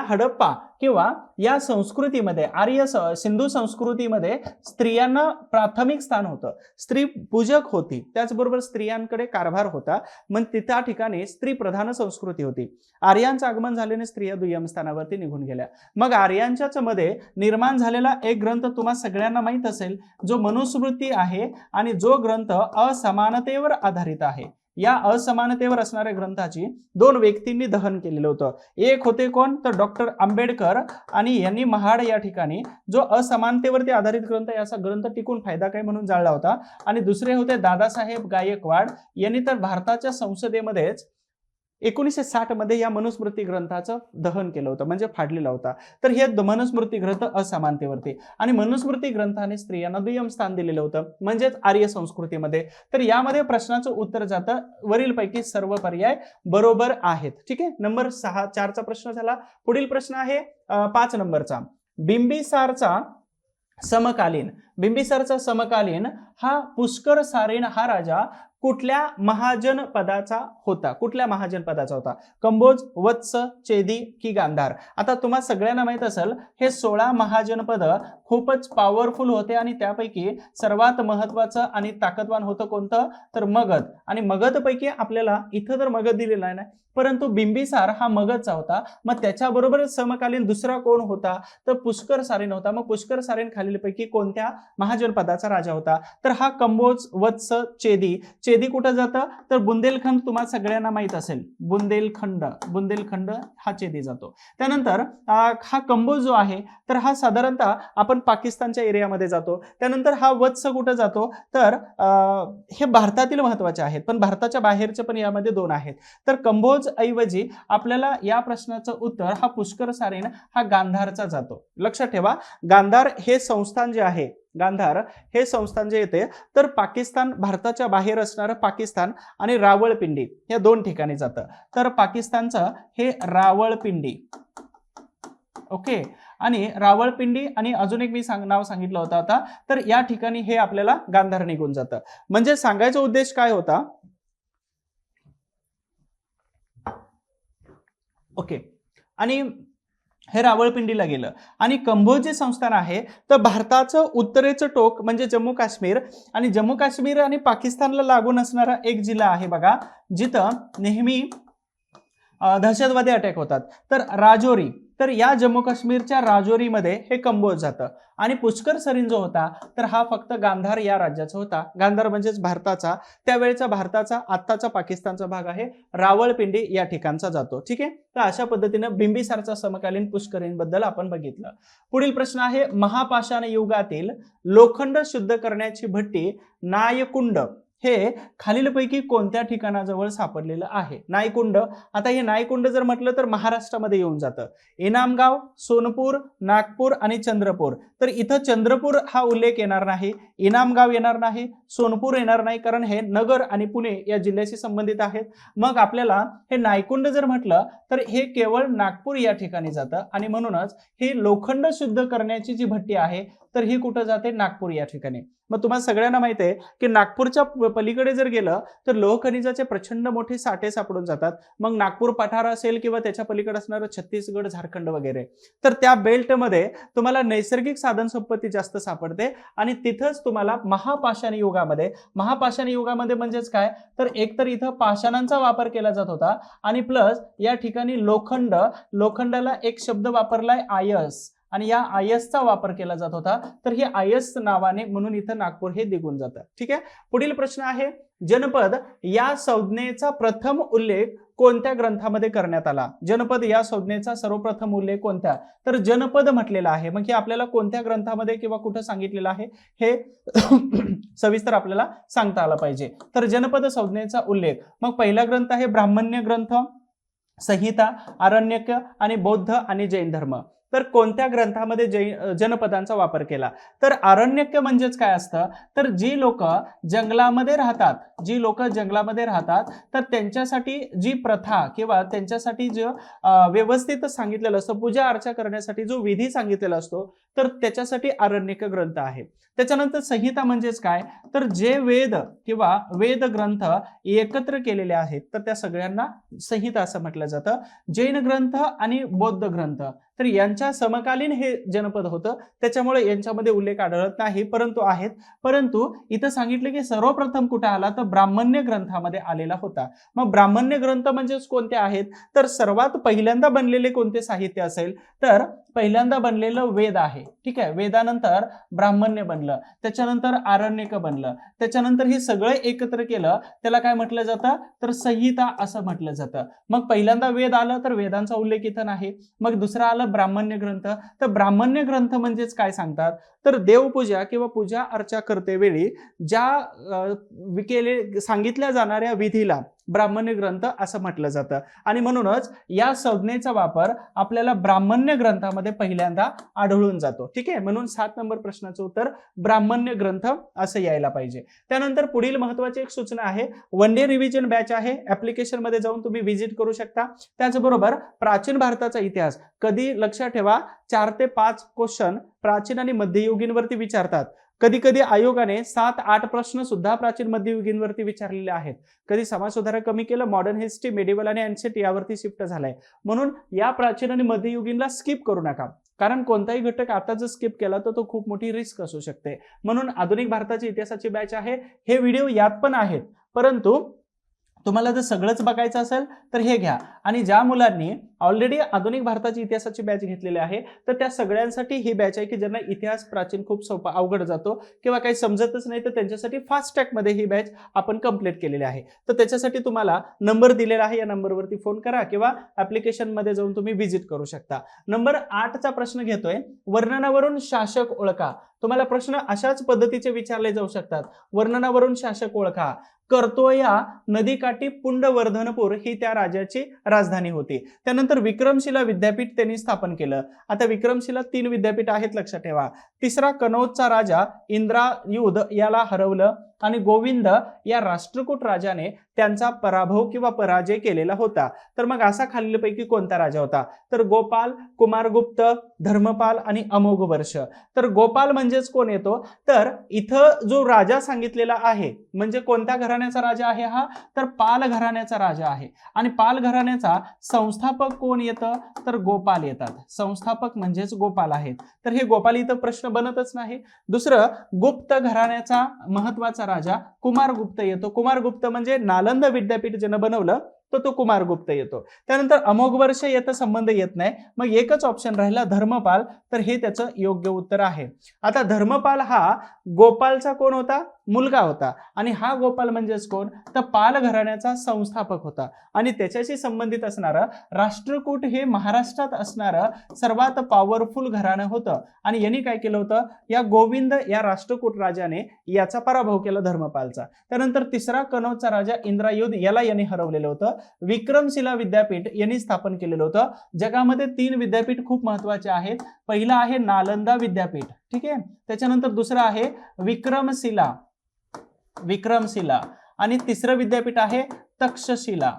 S1: हडप्पा किंवा या संस्कृतीमध्ये, आर्य सिंधू संस्कृतीमध्ये स्त्रियांना प्राथमिक स्थान होतं, स्त्री पूजक होती, त्याचबरोबर स्त्रियांकडे कारभार होता. मग त्या ठिकाणी स्त्री प्रधान संस्कृती होती. आर्यांचं आगमन झाल्याने स्त्रिया दुय्यम स्थानावरती निघून गेल्या. मग आर्यांच्याच मध्ये निर्माण झालेला एक ग्रंथ तुम्हा सगळ्यांना माहित असेल, जो मनुस्मृती आहे, आणि जो ग्रंथ असमानतेवर आधारित आहे. या असमानतेवर असणाऱ्या ग्रंथाची दोन व्यक्तींनी दहन केलेलं होतं. एक होते कोण, तर डॉक्टर आंबेडकर, आणि यांनी महाड या ठिकाणी जो असमानतेवरती आधारित ग्रंथ, याचा ग्रंथ टिकून फायदा काय म्हणून जाळला होता. आणि दुसरे होते दादासाहेब गायकवाड, यांनी तर भारताच्या संसदेमध्येच 1960 मध्ये या मनुस्मृती ग्रंथाचं दहन केलं होतं, म्हणजे फाडलेला होता. तर हे मनुस्मृती ग्रंथ असमानतेवरती, आणि मनुस्मृती ग्रंथाने स्त्रियांना दुय्यम स्थान दिलेलं होतं, म्हणजेच आर्य संस्कृतीमध्ये. तर यामध्ये प्रश्नाचं उत्तर जातं वरीलपैकी सर्व पर्याय बरोबर आहेत. ठीक आहे. नंबर 4चा प्रश्न झाला. पुढील प्रश्न आहे 5 नंबरचा. बिंबिसारचा समकालीन हा पुष्कर सारेन हा राजा कुठल्या महाजन पदाचा होता, कंबोज, वत्स, चेदी की गांधार. आता तुम्हा सगळ्यांना माहित असेल, हे 16 महाजनपद खूपच पॉवरफुल होते, आणि त्यापैकी सर्वात महत्वाचं आणि ताकदवान होतं कोणतं, तर मगध. आणि मगध पैकी आपल्याला इथं तर मगध दिलेला नाही, परंतु बिंबिसार हा मगधचा होता. मग त्याच्याबरोबर समकालीन दुसरा कोण होता, तर पुष्कर सारेन होता. मग पुष्कर सारेन खालीलपैकी कोणत्या महाजनपदाचा राजा होता, तर हा कंबोज, वत्स, चेदी कुठं जातं, तर बुंदेलखंड. तुम्हाला सगळ्यांना माहित असेल, बुंदेलखंड हा चेदी जातो. त्यानंतर हा कंबोज जो आहे, तर हा साधारणतः आपण पाकिस्तानच्या एरियामध्ये जातो. त्यानंतर हा वत्स कुठं जातो, तर हे भारतातील महत्वाचे आहेत, पण भारताच्या बाहेरचे पण यामध्ये 2 आहेत. तर कंबोज ऐवजी आपल्याला या प्रश्नाचं उत्तर हा पुष्कर सारेन हा गांधारचा जातो. लक्षात ठेवा, गांधार हे संस्थान जे आहे, येते तर पाकिस्तान, भारताच्या बाहेर असणारं पाकिस्तान आणि रावळपिंडी या 2 ठिकाणी जातं. तर पाकिस्तानचं हे रावळपिंडी, ओके, आणि रावळपिंडी, आणि अजून एक मी नाव सांगितलं होतं आता, तर या ठिकाणी हे आपल्याला गांधार निघून जातं. म्हणजे सांगायचा उद्देश काय होता, ओके, आणि हे रावळपिंडीला गेलं. आणि कंबोज जे संस्थान आहे, तर भारताचं उत्तरेचं टोक म्हणजे जम्मू काश्मीर, आणि जम्मू काश्मीर आणि पाकिस्तानला लागून असणारा एक जिल्हा आहे बघा, जिथं नेहमी दहशतवादी अटॅक होतात, तर राजौरी. तर या जम्मू काश्मीरच्या राजौरीमध्ये हे कंबोज जातं. आणि पुष्कर सरीन जो होता, तर हा फक्त गांधार या राज्याचा होता. गांधार म्हणजेच भारताचा, त्यावेळेचा भारताचा, आत्ताचा पाकिस्तानचा भाग आहे, रावळपिंडी या ठिकाणचा जातो. ठीक आहे. तर अशा पद्धतीनं बिंबिसारचा समकालीन पुष्करीणबद्दल आपण बघितलं. पुढील प्रश्न आहे, महापाषाण युगातील लोखंड शुद्ध करण्याची भट्टी नायकुंड हे खालीलपैकी कोणत्या ठिकाणाजवळ सापडलेलं आहे. नायकुंड, आता हे नायकुंड जर म्हटलं तर महाराष्ट्रामध्ये येऊन जातं. इनामगाव, सोनपूर, नागपूर आणि चंद्रपूर. तर इथं चंद्रपूर हा उल्लेख येणार नाही, इनामगाव येणार नाही, सोनपूर येणार नाही, कारण हे नगर आणि पुणे या जिल्ह्याशी संबंधित आहेत. मग आपल्याला हे नायकुंड जर म्हटलं तर हे केवळ नागपूर या ठिकाणी जातं, आणि म्हणूनच हे लोखंड शुद्ध करण्याची जी भट्टी आहे, तर ही कुठं जाते, नागपूर या ठिकाणी. मग तुम्हाला सगळ्यांना माहिती आहे की नागपूरच्या पलीकडे जर गेलं तर लोह खनिजाचे प्रचंड मोठे साठे सापडून जातात. मग नागपूर पठार असेल किंवा त्याच्या पलीकडे असणारं छत्तीसगड, झारखंड वगैरे, तर त्या बेल्टमध्ये तुम्हाला नैसर्गिक साधन संपत्ती जास्त सापडते आणि तिथंच तुम्हाला महापाषाण युगामध्ये म्हणजेच काय, तर एकतर इथं पाषाणांचा वापर केला जात होता आणि प्लस या ठिकाणी लोखंडाला एक शब्द वापरलाय आयस, आणि या आयसचा वापर केला जात होता. तर हे आयस नावाने म्हणून इथं नागपूर हे दिगून जातं. ठीक आहे. पुढील प्रश्न आहे, जनपद या संज्ञेचा प्रथम उल्लेख कोणत्या ग्रंथामध्ये करण्यात आला? जनपद या संज्ञेचा सर्वप्रथम उल्लेख कोणत्या? तर जनपद म्हटलेला आहे. मग हे आपल्याला कोणत्या ग्रंथामध्ये किंवा कुठं सांगितलेलं आहे हे सविस्तर आपल्याला सांगता आलं पाहिजे. तर जनपद संज्ञेचा उल्लेख, मग पहिला ग्रंथ आहे ब्राह्मण्य ग्रंथ, संहिता, आरण्यक आणि बौद्ध आणि जैन धर्म. तर कोणत्या ग्रंथामध्ये जनपदांचा वापर केला? तर आरण्यक म्हणजेच काय असतं, तर जी लोक जंगलामध्ये राहतात तर त्यांच्यासाठी जी प्रथा किंवा त्यांच्यासाठी जो व्यवस्थित सांगितलेलं असतं, पूजा अर्चा करण्यासाठी जो विधी सांगितलेला असतो, तर त्याच्यासाठी आरण्यक ग्रंथ आहे. त्याच्यानंतर संहिता म्हणजेच काय, तर जे वेद किंवा वेद ग्रंथ एकत्र केलेले आहेत तर त्या सगळ्यांना संहिता असं म्हटलं जातं. जैन ग्रंथ आणि बौद्ध ग्रंथ, तर यांच्या समकालीन हे जनपद होतं, त्याच्यामुळे यांच्यामध्ये उल्लेख आढळत नाही, परंतु इथं सांगितलं की सर्वप्रथम कुठे आला, तर ब्राह्मण्य ग्रंथामध्ये आलेला होता. मग ब्राह्मण्य ग्रंथ म्हणजेच कोणते आहेत, तर सर्वात पहिल्यांदा बनलेले कोणते साहित्य असेल, तर पहिल्यांदा बनलेलं वेद आहे. ठीक आहे. वेदानंतर ब्राह्मण्य बनलं, त्याच्यानंतर आरण्यक बनलं, त्याच्यानंतर हे सगळं एकत्र केलं, त्याला काय म्हटलं जातं, तर संहिता असं म्हटलं जातं. मग पहिल्यांदा वेद आलं तर वेदांचा उल्लेख इथं नाही. मग दुसरा आलं ब्राह्मण्य ग्रंथ. तर ब्राह्मण्य ग्रंथ म्हणजेच काय सांगतात, तर देवपूजा किंवा पूजा अर्चा करतेवेळी ज्या सांगितल्या जाणाऱ्या विधीला ब्राह्मण्य ग्रंथ असं म्हटलं जातं. आणि म्हणूनच या संज्ञेचा वापर आपल्याला ब्राह्मण्य ग्रंथामध्ये पहिल्यांदा आढळून जातो. ठीक आहे. म्हणून 7 नंबर प्रश्नाचं उत्तर ब्राह्मण्य ग्रंथ असं यायला पाहिजे. त्यानंतर पुढील महत्वाची एक सूचना आहे, वन डे रिव्हिजन बॅच आहे, ऍप्लिकेशन मध्ये जाऊन तुम्ही व्हिजिट करू शकता. त्याचबरोबर प्राचीन भारताचा इतिहास, कधी लक्षात ठेवा 4 ते 5 क्वेश्चन प्राचीन आणि मध्ययुगीनवरती विचारतात. कधी कधी आयोगाने 7-8 प्रश्न सुद्धा प्राचीन मध्ययुगीनवरती विचारलेले आहेत. कधी समाज सुधारक कमी केलं, मॉडर्न हिस्ट्री, मेडिवल आणि एन्शियंट यावरती शिफ्ट झालाय. म्हणून या प्राचीन आणि मध्ययुगीनला स्किप करू नका, कारण कोणताही घटक आता जर स्किप केला तर तो खूप मोठी रिस्क असू शकते. म्हणून आधुनिक भारताची इतिहासाची बॅच आहे. हे व्हिडिओ यात पण आहेत, परंतु तुम्हाला जर सगळंच बघायचं असेल तर हे घ्या. आणि ज्या मुलांनी ऑलरेडी आधुनिक भारताची इतिहासाची बॅच घेतलेली आहे तर त्या सगळ्यांसाठी ही बॅच आहे की ज्यांना इतिहास प्राचीन खूप सोपा अवघड जातो किंवा काही समजतच नाही, तर त्यांच्यासाठी फास्ट ट्रॅक मध्ये ही बॅच आपण कंप्लीट केलेली आहे. तर त्याच्यासाठी तुम्हाला नंबर दिलेला आहे, या नंबरवरती फोन करा किंवा ऍप्लिकेशन मध्ये जाऊन तुम्ही व्हिजिट करू शकता. नंबर 8चा प्रश्न घेतोय, वर्णनावरून शासक ओळखा. तुम्हाला प्रश्न अशाच पद्धतीचे विचारले जाऊ शकतात. वर्णनावरून शासक ओळखा. कर्तोया नदीकाठी पुंडवर्धनपूर ही त्या राजाची राजधानी होती. त्यानंतर विक्रमशिला विद्यापीठ त्यांनी स्थापन केलं. आता विक्रमशिला 3 विद्यापीठ आहेत, लक्षात ठेवा. तिसरा कनौजचा राजा इंद्रायुध याला हरवलं आणि गोविंद या राष्ट्रकूट राजाने त्यांचा पराभव किंवा पराजय केलेला होता. तर मग असा खालीलपैकी कोणता राजा होता, तर गोपाल, कुमारगुप्त, धर्मपाल आणि अमोघवर्ष. तर गोपाल म्हणजेच कोण येतो, तर इथं जो राजा सांगितलेला आहे म्हणजे कोणत्या घराण्याचा राजा आहे हा, तर पाल घराण्याचा राजा आहे. आणि पाल घराण्याचा संस्थापक कोण येतं, तर गोपाल येतात. संस्थापक म्हणजेच गोपाल आहेत. तर हे गोपाल इथं प्रश्न बनतच नाही. दुसरं, गुप्त घराण्याचा महत्वाचा राजा कुमारगुप्त येतो. कुमारगुप्त म्हणजे नालंदा विद्यापीठ ज्यानं बनवलं तो कुमारगुप्त येतो. त्यानंतर अमोघवर्ष याचा संबंध येत नाही. मग एकच ऑप्शन राहिला धर्मपाल, तर हे त्याचं योग्य उत्तर आहे. आता धर्मपाल हा गोपालचा कोण होता, मुलगा होता. आणि हा गोपाल म्हणजेच कोण, तर पाल घराण्याचा संस्थापक होता. आणि त्याच्याशी संबंधित असणारं राष्ट्रकूट हे महाराष्ट्रात असणारं सर्वात पॉवरफुल घराणं होतं. आणि यांनी काय केलं होतं, या गोविंद या राष्ट्रकूट राजाने याचा पराभव केला धर्मपालचा. त्यानंतर तिसरा कनौजचा राजा इंद्रायुध याला यांनी हरवलेलं होतं. विक्रमशिला विद्यापीठ यांनी स्थापन केलेलं होतं. जगामध्ये 3 विद्यापीठ खूप महत्वाचे आहेत. पहिला आहे नालंदा विद्यापीठ, ठीक आहे. त्याच्यानंतर दुसरं आहे विक्रमशिला आणि तिसरं विद्यापीठ आहे तक्षशिला.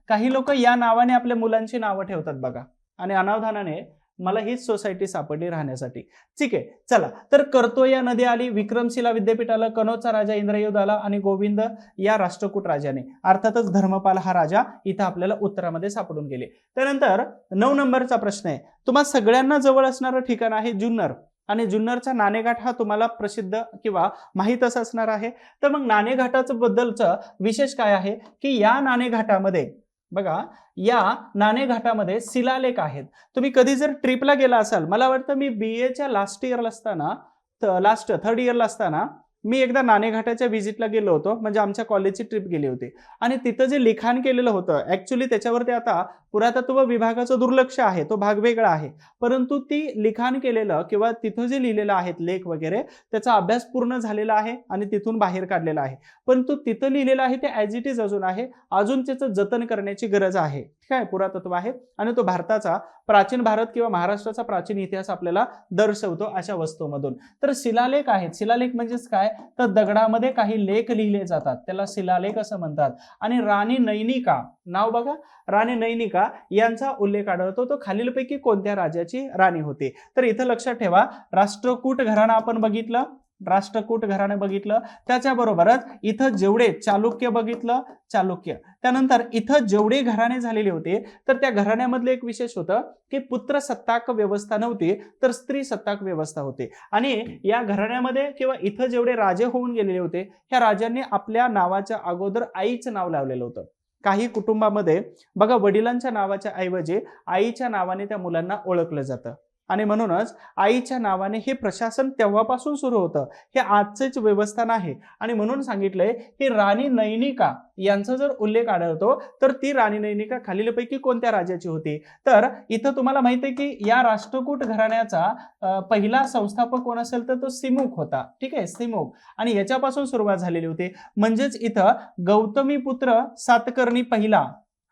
S1: काही लोक या नावाने आपल्या मुलांची नावं ठेवतात बघा, आणि अनावधानाने मला हीच सोसायटी सापडली राहण्यासाठी. ठीक आहे, चला तर कर्तोया नदी आली, विक्रमशिला विद्यापीठ आलं, कनौजचा राजा इंद्रयोध आला आणि गोविंद या राष्ट्रकूट राजाने, अर्थातच धर्मपाल हा राजा इथं आपल्याला उत्तरामध्ये सापडून गेले. त्यानंतर 9 नंबरचा प्रश्न आहे, तुम्हाला सगळ्यांना जवळ असणारं ठिकाण आहे जुन्नर आणि जुन्नरचा नाणेघाट हा तुम्हाला प्रसिद्ध किंवा माहीतच असणार आहे. तर मग नाणेघाटाचं बद्दलचं विशेष काय आहे की या नाणेघाटामध्ये बघा, या नाणेघाटामध्ये शिलालेख आहेत. तुम्ही कधी जर ट्रिपला गेला असाल, मला वाटतं मी BA लास्ट इयरला असताना, थर्ड इयरला असताना मी एकदा नाणेघाटाच्या व्हिजिटला गेलो होतो, म्हणजे आमच्या कॉलेजची ट्रिप गेली होती आणि तिथं जे लिखाण केलेलं होतं ऍक्च्युली त्याच्यावरती आता पुरातत्व विभागाचं दुर्लक्ष आहे, तो भाग वेगळा आहे, परंतु ती लिखाण केलेलं किंवा तिथं जे लिहिलेलं आहेत लेख वगैरे त्याचा अभ्यास पूर्ण झालेला आहे आणि तिथून बाहेर काढलेला आहे, परंतु तिथं लिहिलेलं आहे ते ॲज इट इज अजून आहे, अजून त्याचं जतन करण्याची गरज आहे. ठीक आहे, पुरातत्व आहे आणि तो भारताचा प्राचीन भारत किंवा महाराष्ट्राचा प्राचीन इतिहास आपल्याला दर्शवतो अशा वस्तूमधून. तर शिलालेख आहेत. शिलालेख म्हणजेच काय, तर दगडामध्ये काही लेख लिहिले जातात, त्याला शिलालेख असं म्हणतात. आणि राणी नैनिका, नाव बघा, राणी नैनिका यांचा उल्लेख आढळतो. तो खालीलपैकी कोणत्या राजाची राणी होती? तर इथं लक्षात ठेवा, राष्ट्रकूट घराणं आपण बघितलं, राष्ट्रकूट घराणे बघितलं, त्याच्याबरोबरच इथं जेवढे चालुक्य बघितलं, चालुक्य, त्यानंतर इथं जेवढे घराणे झालेले होते तर त्या घराण्यामधलं एक विशेष होतं की पुत्र सत्ताक व्यवस्था नव्हती तर स्त्री सत्ताक व्यवस्था होती. आणि या घराण्यामध्ये किंवा इथं जेवढे राजे होऊन गेलेले होते ह्या राजांनी आपल्या नावाच्या अगोदर आईचं नाव लावलेलं होतं. काही कुटुंबामध्ये बघा, वडिलांच्या नावाच्या ऐवजी आईच्या नावाने त्या मुलांना ओळखलं जातं आणि म्हणूनच आईच्या नावाने हे प्रशासन तेव्हापासून सुरू होतं, हे आजचेच व्यवस्था नाही. आणि म्हणून सांगितलंय की राणी नैनिका यांचा जर उल्लेख आढळतो तर ती राणी नैनिका खालीलपैकी कोणत्या राजाची होती? तर इथं तुम्हाला माहिती आहे की या राष्ट्रकूट घराण्याचा पहिला संस्थापक कोण असेल तर तो सिमुक होता. ठीक आहे, सिमुक, आणि याच्यापासून सुरुवात झालेली होती. म्हणजेच इथं गौतमीपुत्र सातकर्णी पहिला,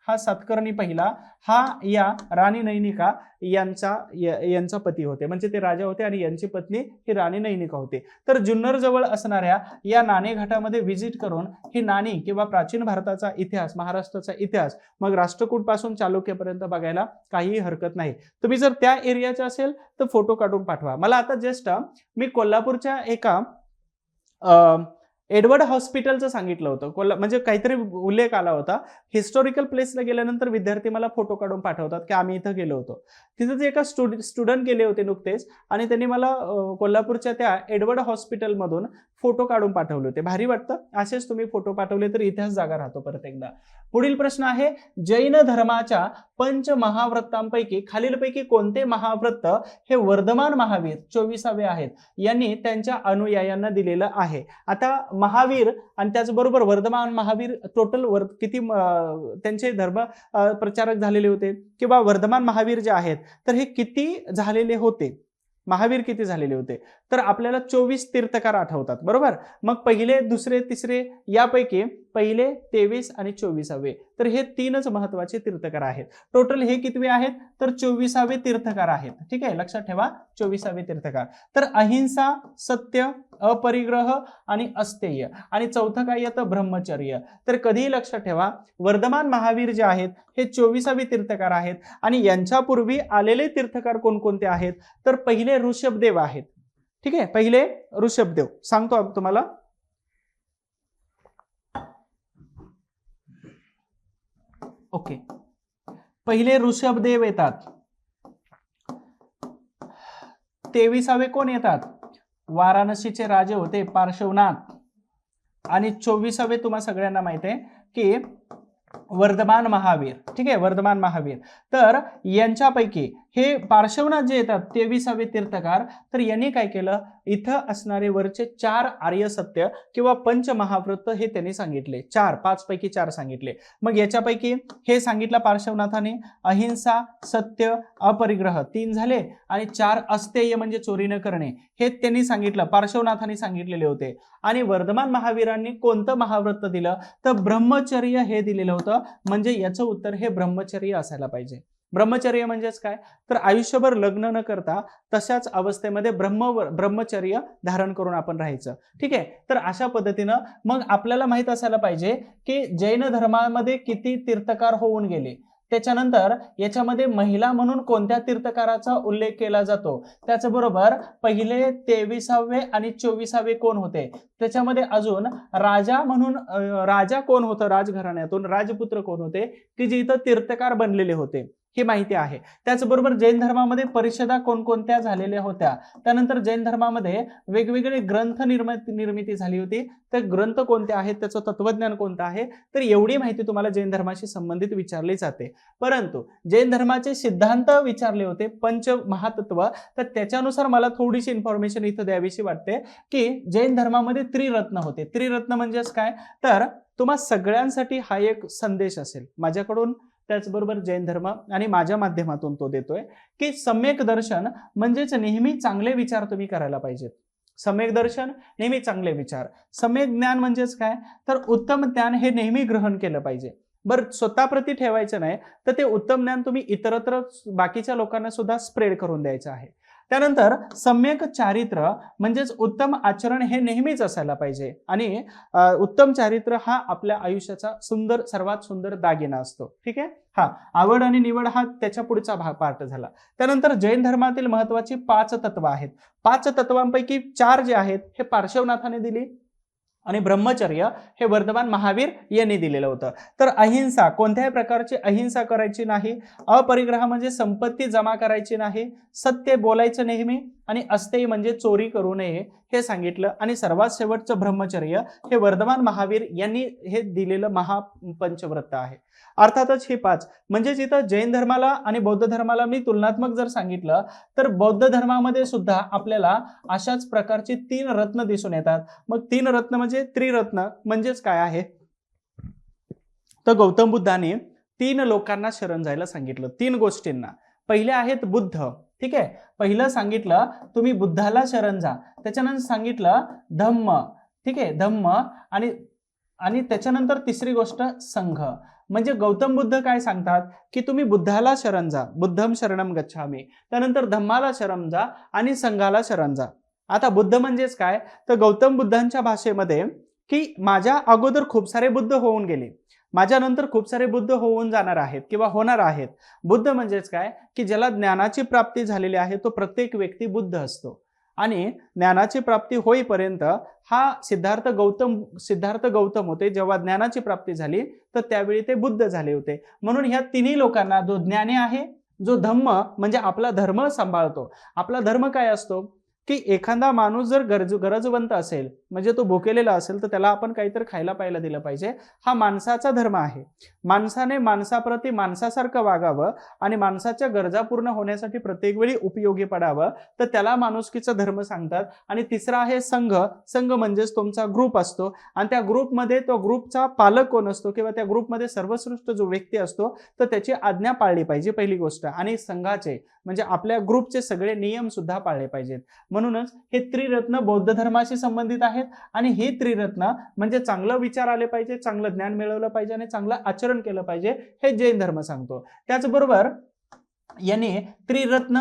S1: हा सातकर्णी पहिला हा या राणी नैनिका यांचा पती होते, म्हणजे ते राजा होते आणि यांची पत्नी ही राणी नैनिका होते. तर जुन्नर जवळ असणाऱ्या या नाणेघाटामध्ये व्हिजिट करून ही नाणी किंवा प्राचीन भारताचा इतिहास, महाराष्ट्राचा इतिहास, मग राष्ट्रकूट पासून चालुक्यपर्यंत बघायला काहीही हरकत नाही. तुम्ही जर त्या एरियाचे असेल तर फोटो काढून पाठवा मला. आता जस्ट मी कोल्हापूरच्या एका एडवर्ड हॉस्पिटलचं सांगितलं होतं, म्हणजे काहीतरी उल्लेख आला होता. हिस्टॉरिकल प्लेसला गेल्यानंतर विद्यार्थी मला फोटो काढून पाठवतात की आम्ही इथं गेलो होतो. तिथं जे एका स्टुडंट गेले होते नुकतेच आणि त्यांनी मला कोल्हापूरच्या त्या एडवर्ड हॉस्पिटलमधून फोटो काढून पाठवले होते. भारी वाटतं, असेच तुम्ही फोटो पाठवले तर इतिहास जागा राहतो परत एकदा. पुढील प्रश्न आहे, जैन धर्माच्या पंचमहाव्रतांपैकी खालीलपैकी कोणते महाव्रत हे वर्धमान महावीर 24वे आहेत यांनी त्यांच्या अनुयायांना दिलेलं आहे? आता महावीर आणि त्याचबरोबर वर्धमान महावीर टोटल किती त्यांचे धर्म प्रचारक झालेले होते किंवा वर्धमान महावीर जे आहेत तर हे किती झालेले होते, महावीर किती झालेले होते? तर आपल्याला 24 तीर्थकार आठवतात, बरोबर. मग पहिले, दुसरे, तिसरे यापैकी पहिले, 23 आणि 24वे, तर हे तीनच महत्वाचे तीर्थकार आहेत. टोटल हे कितवे आहेत तर 24वे तीर्थकार आहेत. ठीक आहे, लक्षात ठेवा 24वे तीर्थकार. तर अहिंसा, सत्य, अपरिग्रह आणि अस्तेय, आणि चौथं काय येतं ब्रह्मचर्य. तर कधीही लक्षात ठेवा वर्धमान महावीर जे आहेत हे 24वे तीर्थकार आहेत आणि यांच्यापूर्वी आलेले तीर्थकार कोणकोणते आहेत तर पहिले ऋषभदेव आहेत. ठीक आहे, पहिले ऋषभदेव सांगतो तुम्हाला. ओके, पहिले ऋषभदेव येतात. 23वे कोण येतात? वाराणसीचे राजे होते पार्श्वनाथ. आणि 24वे तुम्हाला सगळ्यांना माहिती आहे की वर्धमान महावीर. ठीक आहे, वर्धमान महावीर. तर यांच्यापैकी हे पार्श्वनाथ जे येतात 23वे तीर्थकार, तर यांनी काय केलं, इथं असणारे वरचे 4 आर्य सत्य किंवा पंचमहाव्रत हे त्यांनी सांगितले. 5 पैकी 4 सांगितले. मग याच्यापैकी हे सांगितलं पार्श्वनाथाने, अहिंसा, सत्य, अपरिग्रह 3 झाले आणि 4 अस्तेय म्हणजे चोरी न करणे हे त्यांनी सांगितलं, पार्श्वनाथाने सांगितलेले होते. आणि वर्धमान महावीरांनी कोणतं महाव्रत दिलं तर ब्रह्मचर्य हे दिलेलं होतं. म्हणजे याचं उत्तर हे ब्रह्मचर्य असायला पाहिजे. ब्रह्मचर्य म्हणजेच काय तर आयुष्यभर लग्न न करता तशाच अवस्थेमध्ये ब्रह्मचर्य धारण करून आपण राहायचं. ठीक आहे, तर अशा पद्धतीनं मग आपल्याला माहित असायला पाहिजे की जैन धर्मामध्ये किती तीर्थकार होऊन गेले.
S2: त्याच्यानंतर याच्यामध्ये महिला म्हणून कोणत्या तीर्थकाराचा उल्लेख केला जातो, त्याचबरोबर पहिले 23वे आणि 24वे कोण होते, त्याच्यामध्ये अजून राजा म्हणून राजा कोण होतं राजघराण्यातून, राजपुत्र कोण होते की जे इथं तीर्थकार बनलेले होते, ही माहिती आहे. त्याचबरोबर जैन धर्मामध्ये परिषदा कोणकोणत्या झालेल्या होत्या, त्यानंतर जैन धर्मामध्ये वेगवेगळे ग्रंथ निर्मिती झाली होती, ते ग्रंथ कोणते आहेत, त्याचं तत्वज्ञान कोणतं आहे, तर एवढी माहिती तुम्हाला जैन धर्माशी संबंधित विचारली जाते. परंतु जैन धर्माचे सिद्धांत विचारले होते, पंच महातत्व, तर त्याच्यानुसार मला थोडीशी इन्फॉर्मेशन इथं द्यावीशी वाटते की जैन धर्मामध्ये त्रिरत्न होते. त्रिरत्न म्हणजेच काय, तर तुम्हा सगळ्यांसाठी हा एक संदेश असेल माझ्याकडून, त्याचबरोबर जैन धर्म आणि माझ्या माध्यमातून तो देतोय की सम्यक दर्शन म्हणजेच नेहमी चांगले विचार तुम्ही करायला पाहिजेत. सम्यक दर्शन, नेहमी चांगले विचार. सम्यक ज्ञान म्हणजेच काय, तर उत्तम ज्ञान हे नेहमी ग्रहण केलं पाहिजे. बरं, स्वतःप्रती ठेवायचं नाही, तर ते उत्तम ज्ञान तुम्ही इतरत्र बाकीच्या लोकांना सुद्धा स्प्रेड करून द्यायचं आहे. त्यानंतर सम्यक चारित्र्य म्हणजेच उत्तम आचरण हे नेहमीच असायला पाहिजे आणि उत्तम चारित्र्य हा आपल्या आयुष्याचा सर्वात सुंदर दागिना असतो. ठीक आहे. हा आवड आणि निवड हा त्याच्या पुढचा पार्ट झाला. त्यानंतर जैन धर्मातील महत्वाची 5 तत्व आहेत. 5 तत्वांपैकी 4 जे आहेत हे पार्श्वनाथाने दिली आणि ब्रह्मचर्य हे वर्धमान महावीर यांनी दिलेलं होतं. तर अहिंसा, कोणत्याही प्रकारची अहिंसा करायची नाही. अपरिग्रह म्हणजे संपत्ती जमा करायची नाही. सत्य बोलायचं नेहमी आणि अस्तेय म्हणजे चोरी करू नये हे सांगितलं. आणि सर्वात शेवटचं ब्रह्मचर्य हे वर्धमान महावीर यांनी हे दिलेलं महापंचव्रत आहे. अर्थातच हे 5 म्हणजे जिथं जैन धर्माला आणि बौद्ध धर्माला मी तुलनात्मक जर सांगितलं तर बौद्ध धर्मामध्ये सुद्धा आपल्याला अशाच प्रकारची 3 रत्न दिसून येतात. मग 3 रत्न म्हणजे त्रिरत्न म्हणजेच काय आहे, तर गौतम बुद्धाने 3 लोकांना शरण जायला सांगितलं, 3 गोष्टींना. पहिले आहेत बुद्ध. ठीक आहे, पहिलं सांगितलं तुम्ही बुद्धाला शरण जा. त्याच्यानंतर सांगितलं धम्म. ठीक आहे, धम्म आणि त्याच्यानंतर तिसरी गोष्ट संघ. म्हणजे गौतम बुद्ध काय सांगतात की तुम्ही बुद्धाला शरण जा, बुद्धम शरणम गच्छामि. त्यानंतर धम्माला शरण जा आणि संघाला शरण जा. आता बुद्ध म्हणजेच काय, तर गौतम बुद्धांच्या भाषेमध्ये की माझ्या अगोदर खूप सारे बुद्ध होऊन गेले, माझ्या नंतर खूप सारे बुद्ध होऊन जाणार आहेत किंवा होणार आहेत. बुद्ध म्हणजेच काय की ज्याला ज्ञानाची प्राप्ती झालेली आहे तो प्रत्येक व्यक्ती बुद्ध असतो. आणि ज्ञानाची प्राप्ती होईपर्यंत हा सिद्धार्थ गौतम होते. जेव्हा ज्ञानाची प्राप्ती झाली तर त्यावेळी ते बुद्ध झाले होते. म्हणून ह्या तिन्ही लोकांना, जो ज्ञानी आहे, जो धम्म म्हणजे आपला धर्म सांभाळतो. आपला धर्म काय असतो की एखादा माणूस जर गरजवंत असेल, म्हणजे तो भुकेलेला असेल, तर त्याला आपण काहीतरी खायला प्यायला दिलं पाहिजे. हा माणसाचा धर्म आहे. माणसाने माणसाप्रती माणसासारखं वागावं आणि माणसाच्या गरजा पूर्ण होण्यासाठी प्रत्येक वेळी उपयोगी पडावं, तर त्याला माणुसकीचा धर्म सांगतात. आणि तिसरा आहे संघ. संघ म्हणजेच तुमचा ग्रुप असतो आणि त्या ग्रुपमध्ये तो ग्रुपचा पालक कोण असतो किंवा त्या ग्रुपमध्ये सर्वश्रेष्ठ जो व्यक्ती असतो तर त्याची आज्ञा पाळली पाहिजे, पहिली गोष्ट. आणि संघाचे म्हणजे आपल्या ग्रुपचे सगळे नियम सुद्धा पाळले पाहिजेत. म्हणूनच हे त्रिरत्न बौद्ध धर्माशी संबंधित आहेत. आणि हे त्रिरत्न म्हणजे चांगलं विचार आले पाहिजे, चांगलं ज्ञान मिळवलं पाहिजे आणि चांगलं आचरण केलं पाहिजे, हे जैन धर्म सांगतो. त्याचबरोबर यांनी त्रिरत्न,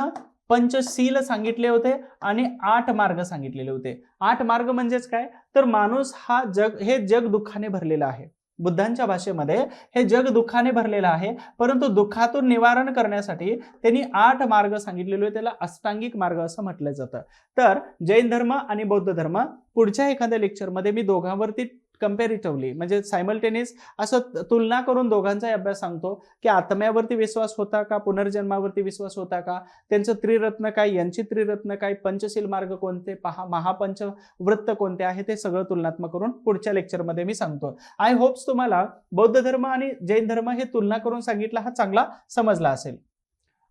S2: पंचशील सांगितले होते आणि 8 मार्ग सांगितलेले होते. 8 मार्ग म्हणजेच काय, तर माणूस हा जग दुःखाने भरलेला आहे. बुद्धांच्या भाषेमध्ये हे जग दुःखाने भरलेलं आहे, परंतु दुःखातून निवारण करण्यासाठी त्यांनी 8 मार्ग सांगितलेले, त्याला अष्टांगिक मार्ग असं म्हटलं जातं. तर जैन धर्म आणि बौद्ध धर्म पुढच्या एखाद्या लेक्चरमध्ये मी दोघांवरती कंपॅरेटिव्हली म्हणजे सायमल्टेनियस असं तुलना करून दोघांचा अभ्यास सांगतो की आत्म्यावरती विश्वास होता का, पुनर्जन्मावरती विश्वास होता का, त्यांचं त्रिरत्न काय, यांची त्रिरत्न काय, पंचशील मार्ग कोणते, महापंच वृत्त कोणते आहे, ते सगळं तुलनात्मक करून पुढच्या लेक्चरमध्ये मी सांगतो. आय होप्स तुम्हाला बौद्ध धर्म आणि जैन धर्म हे तुलना करून सांगितलं हा चांगला समजला असेल.